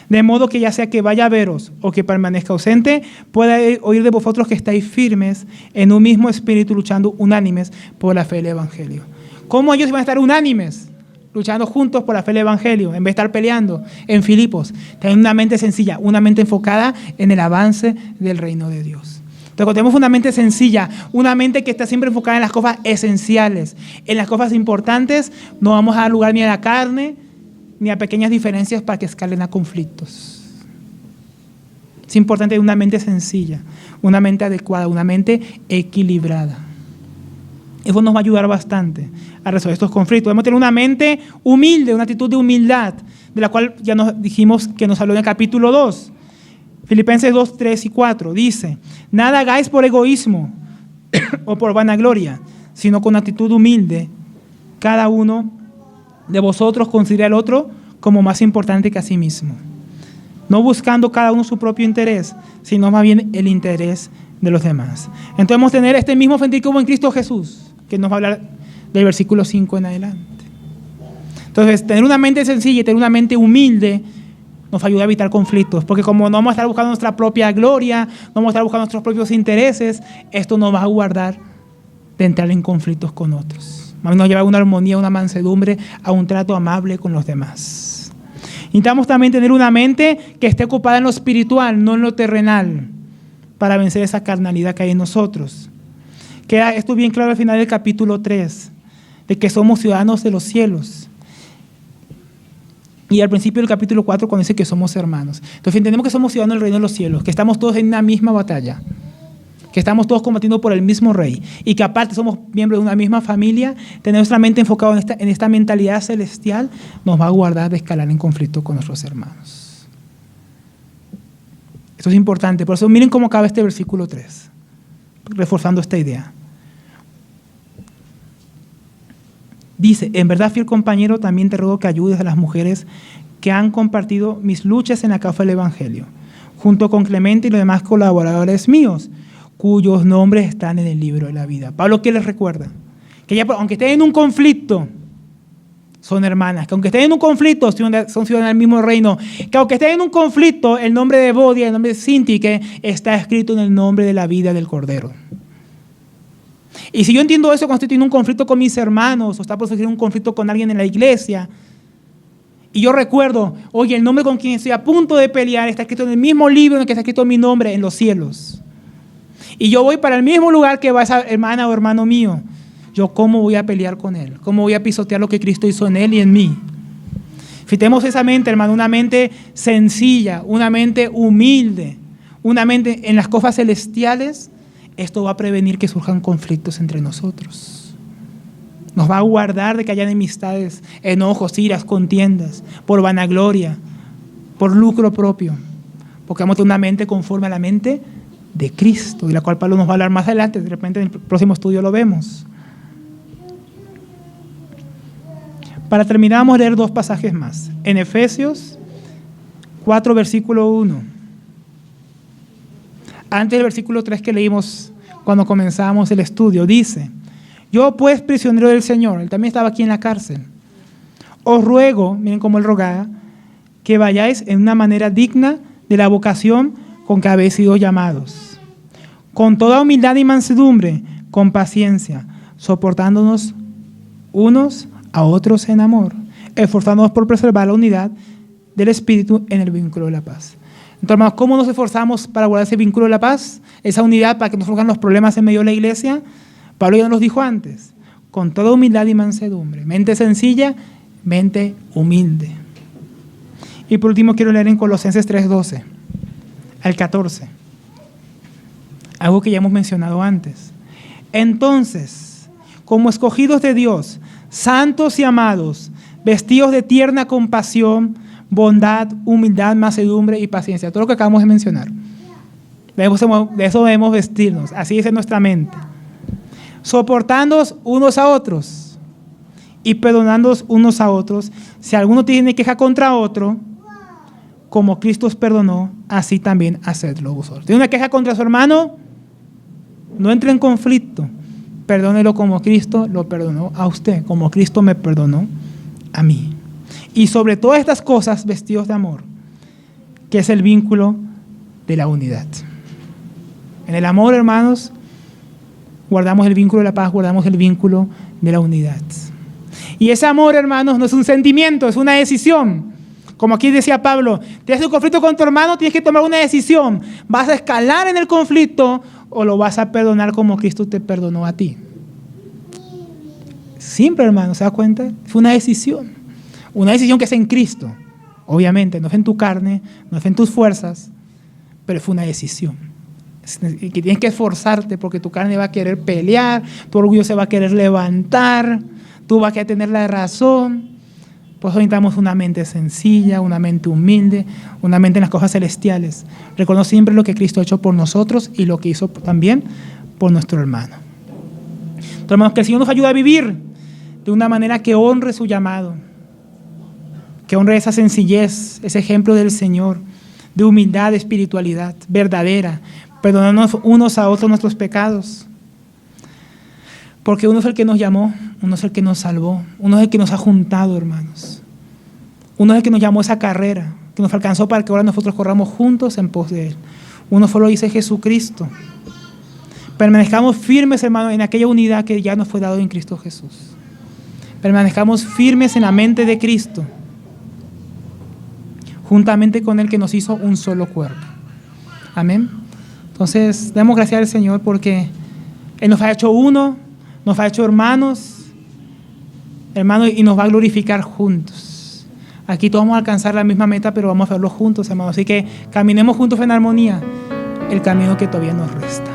De modo que ya sea que vaya a veros o que permanezca ausente, pueda oír de vosotros que estáis firmes en un mismo espíritu, luchando unánimes por la fe del Evangelio. ¿Cómo ellos iban a estar unánimes? Luchando juntos por la fe del Evangelio, en vez de estar peleando. En Filipos, tienen una mente sencilla, una mente enfocada en el avance del reino de Dios. Entonces, cuando tenemos una mente sencilla, una mente que está siempre enfocada en las cosas esenciales, en las cosas importantes, no vamos a dar lugar ni a la carne, ni a pequeñas diferencias para que escalen a conflictos. Es importante una mente sencilla, una mente adecuada, una mente equilibrada. Eso nos va a ayudar bastante a resolver estos conflictos. Debemos tener una mente humilde, una actitud de humildad, de la cual ya nos dijimos que nos habló en el capítulo 2. Filipenses 2, 3 y 4 dice, nada hagáis por egoísmo o por vanagloria, sino con actitud humilde. Cada uno de vosotros considera al otro como más importante que a sí mismo, no buscando cada uno su propio interés, sino más bien el interés de los demás. Entonces vamos a tener este mismo sentir como en Cristo Jesús, que nos va a hablar del versículo 5 en adelante. Entonces, tener una mente sencilla y tener una mente humilde nos ayuda a evitar conflictos, porque como no vamos a estar buscando nuestra propia gloria, no vamos a estar buscando nuestros propios intereses, esto nos va a guardar de entrar en conflictos con otros. Nos lleva a una armonía, a una mansedumbre, a un trato amable con los demás. Necesitamos también tener una mente que esté ocupada en lo espiritual, no en lo terrenal, para vencer esa carnalidad que hay en nosotros. Queda esto bien claro al final del capítulo 3, de que somos ciudadanos de los cielos. Y al principio del capítulo 4 cuando dice que somos hermanos. Entonces entendemos que somos ciudadanos del reino de los cielos, que estamos todos en una misma batalla, que estamos todos combatiendo por el mismo rey y que aparte somos miembros de una misma familia. Tener nuestra mente enfocada en esta mentalidad celestial nos va a guardar de escalar en conflicto con nuestros hermanos. Esto es importante, por eso miren cómo acaba este versículo 3, reforzando esta idea. Dice, en verdad, fiel compañero, también te ruego que ayudes a las mujeres que han compartido mis luchas en la causa del Evangelio, junto con Clemente y los demás colaboradores míos, cuyos nombres están en el libro de la vida. Pablo, ¿qué les recuerda? Que ya, aunque estén en un conflicto, son hermanas, que aunque estén en un conflicto, son ciudadanas del mismo reino, que aunque estén en un conflicto, el nombre de Bodia, el nombre de Sintique, está escrito en el nombre de la vida del Cordero. Y si yo entiendo eso cuando estoy teniendo un conflicto con mis hermanos, o está por surgir un conflicto con alguien en la iglesia, y yo recuerdo, oye, el nombre con quien estoy a punto de pelear está escrito en el mismo libro en el que está escrito mi nombre, en los cielos. Y yo voy para el mismo lugar que va esa hermana o hermano mío. Yo, ¿cómo voy a pelear con él? ¿Cómo voy a pisotear lo que Cristo hizo en él y en mí? Fitemos esa mente, hermano, una mente sencilla, una mente humilde, una mente en las cosas celestiales. Esto va a prevenir que surjan conflictos entre nosotros. Nos va a guardar de que haya enemistades, enojos, iras, contiendas, por vanagloria, por lucro propio. Porque vamos a tener una mente conforme a la mente de Cristo, de la cual Pablo nos va a hablar más adelante. De repente en el próximo estudio lo vemos. Para terminar, vamos a leer 2 pasajes más. En Efesios 4, versículo 1. Antes del versículo 3 que leímos cuando comenzamos el estudio, dice, yo pues prisionero del Señor, él también estaba aquí en la cárcel, os ruego, miren cómo él rogaba, que vayáis en una manera digna de la vocación con que habéis sido llamados, con toda humildad y mansedumbre, con paciencia, soportándonos unos a otros en amor, esforzándonos por preservar la unidad del Espíritu en el vínculo de la paz. Entonces, hermanos, ¿cómo nos esforzamos para guardar ese vínculo de la paz? Esa unidad para que no surjan los problemas en medio de la iglesia. Pablo ya nos dijo antes, con toda humildad y mansedumbre, mente sencilla, mente humilde. Y por último quiero leer en Colosenses 3:12 al 14. Algo que ya hemos mencionado antes. Entonces, como escogidos de Dios, santos y amados, vestidos de tierna compasión, bondad, humildad, mansedumbre y paciencia. Todo lo que acabamos de mencionar. De eso debemos vestirnos. Así dice nuestra mente. Soportándoos unos a otros y perdonándoos unos a otros. Si alguno tiene queja contra otro, como Cristo os perdonó, así también hacedlo vosotros. ¿Tiene una queja contra su hermano? No entre en conflicto. Perdónelo como Cristo lo perdonó a usted, como Cristo me perdonó a mí. Y sobre todas estas cosas, vestidos de amor, que es el vínculo de la unidad. En el amor, hermanos, guardamos el vínculo de la paz, guardamos el vínculo de la unidad. Y ese amor, hermanos, no es un sentimiento, es una decisión. Como aquí decía Pablo, tienes un conflicto con tu hermano, tienes que tomar una decisión. ¿Vas a escalar en el conflicto o lo vas a perdonar como Cristo te perdonó a ti? Simple, hermano, ¿se da cuenta? Es una decisión. Una decisión que es en Cristo. Obviamente, no es en tu carne, no es en tus fuerzas, pero fue una decisión. Que tienes que esforzarte porque tu carne va a querer pelear, tu orgullo se va a querer levantar, tú vas a querer tener la razón. Por eso necesitamos una mente sencilla, una mente humilde, una mente en las cosas celestiales. Reconoce siempre lo que Cristo ha hecho por nosotros y lo que hizo también por nuestro hermano. Entonces, hermanos, que el Señor nos ayude a vivir de una manera que honre su llamado, que honre esa sencillez, ese ejemplo del Señor, de humildad, de espiritualidad verdadera, perdonarnos unos a otros nuestros pecados. Porque uno es el que nos llamó, uno es el que nos salvó, uno es el que nos ha juntado, hermanos. Uno es el que nos llamó a esa carrera, que nos alcanzó para que ahora nosotros corramos juntos en pos de Él. Uno solo dice Jesucristo. Permanezcamos firmes, hermanos, en aquella unidad que ya nos fue dado en Cristo Jesús. Permanezcamos firmes en la mente de Cristo, juntamente con Él que nos hizo un solo cuerpo. Amén. Entonces, demos gracias al Señor porque Él nos ha hecho uno, nos ha hecho hermanos, y nos va a glorificar juntos. Aquí todos vamos a alcanzar la misma meta, pero vamos a verlo juntos, hermanos. Así que caminemos juntos en armonía el camino que todavía nos resta.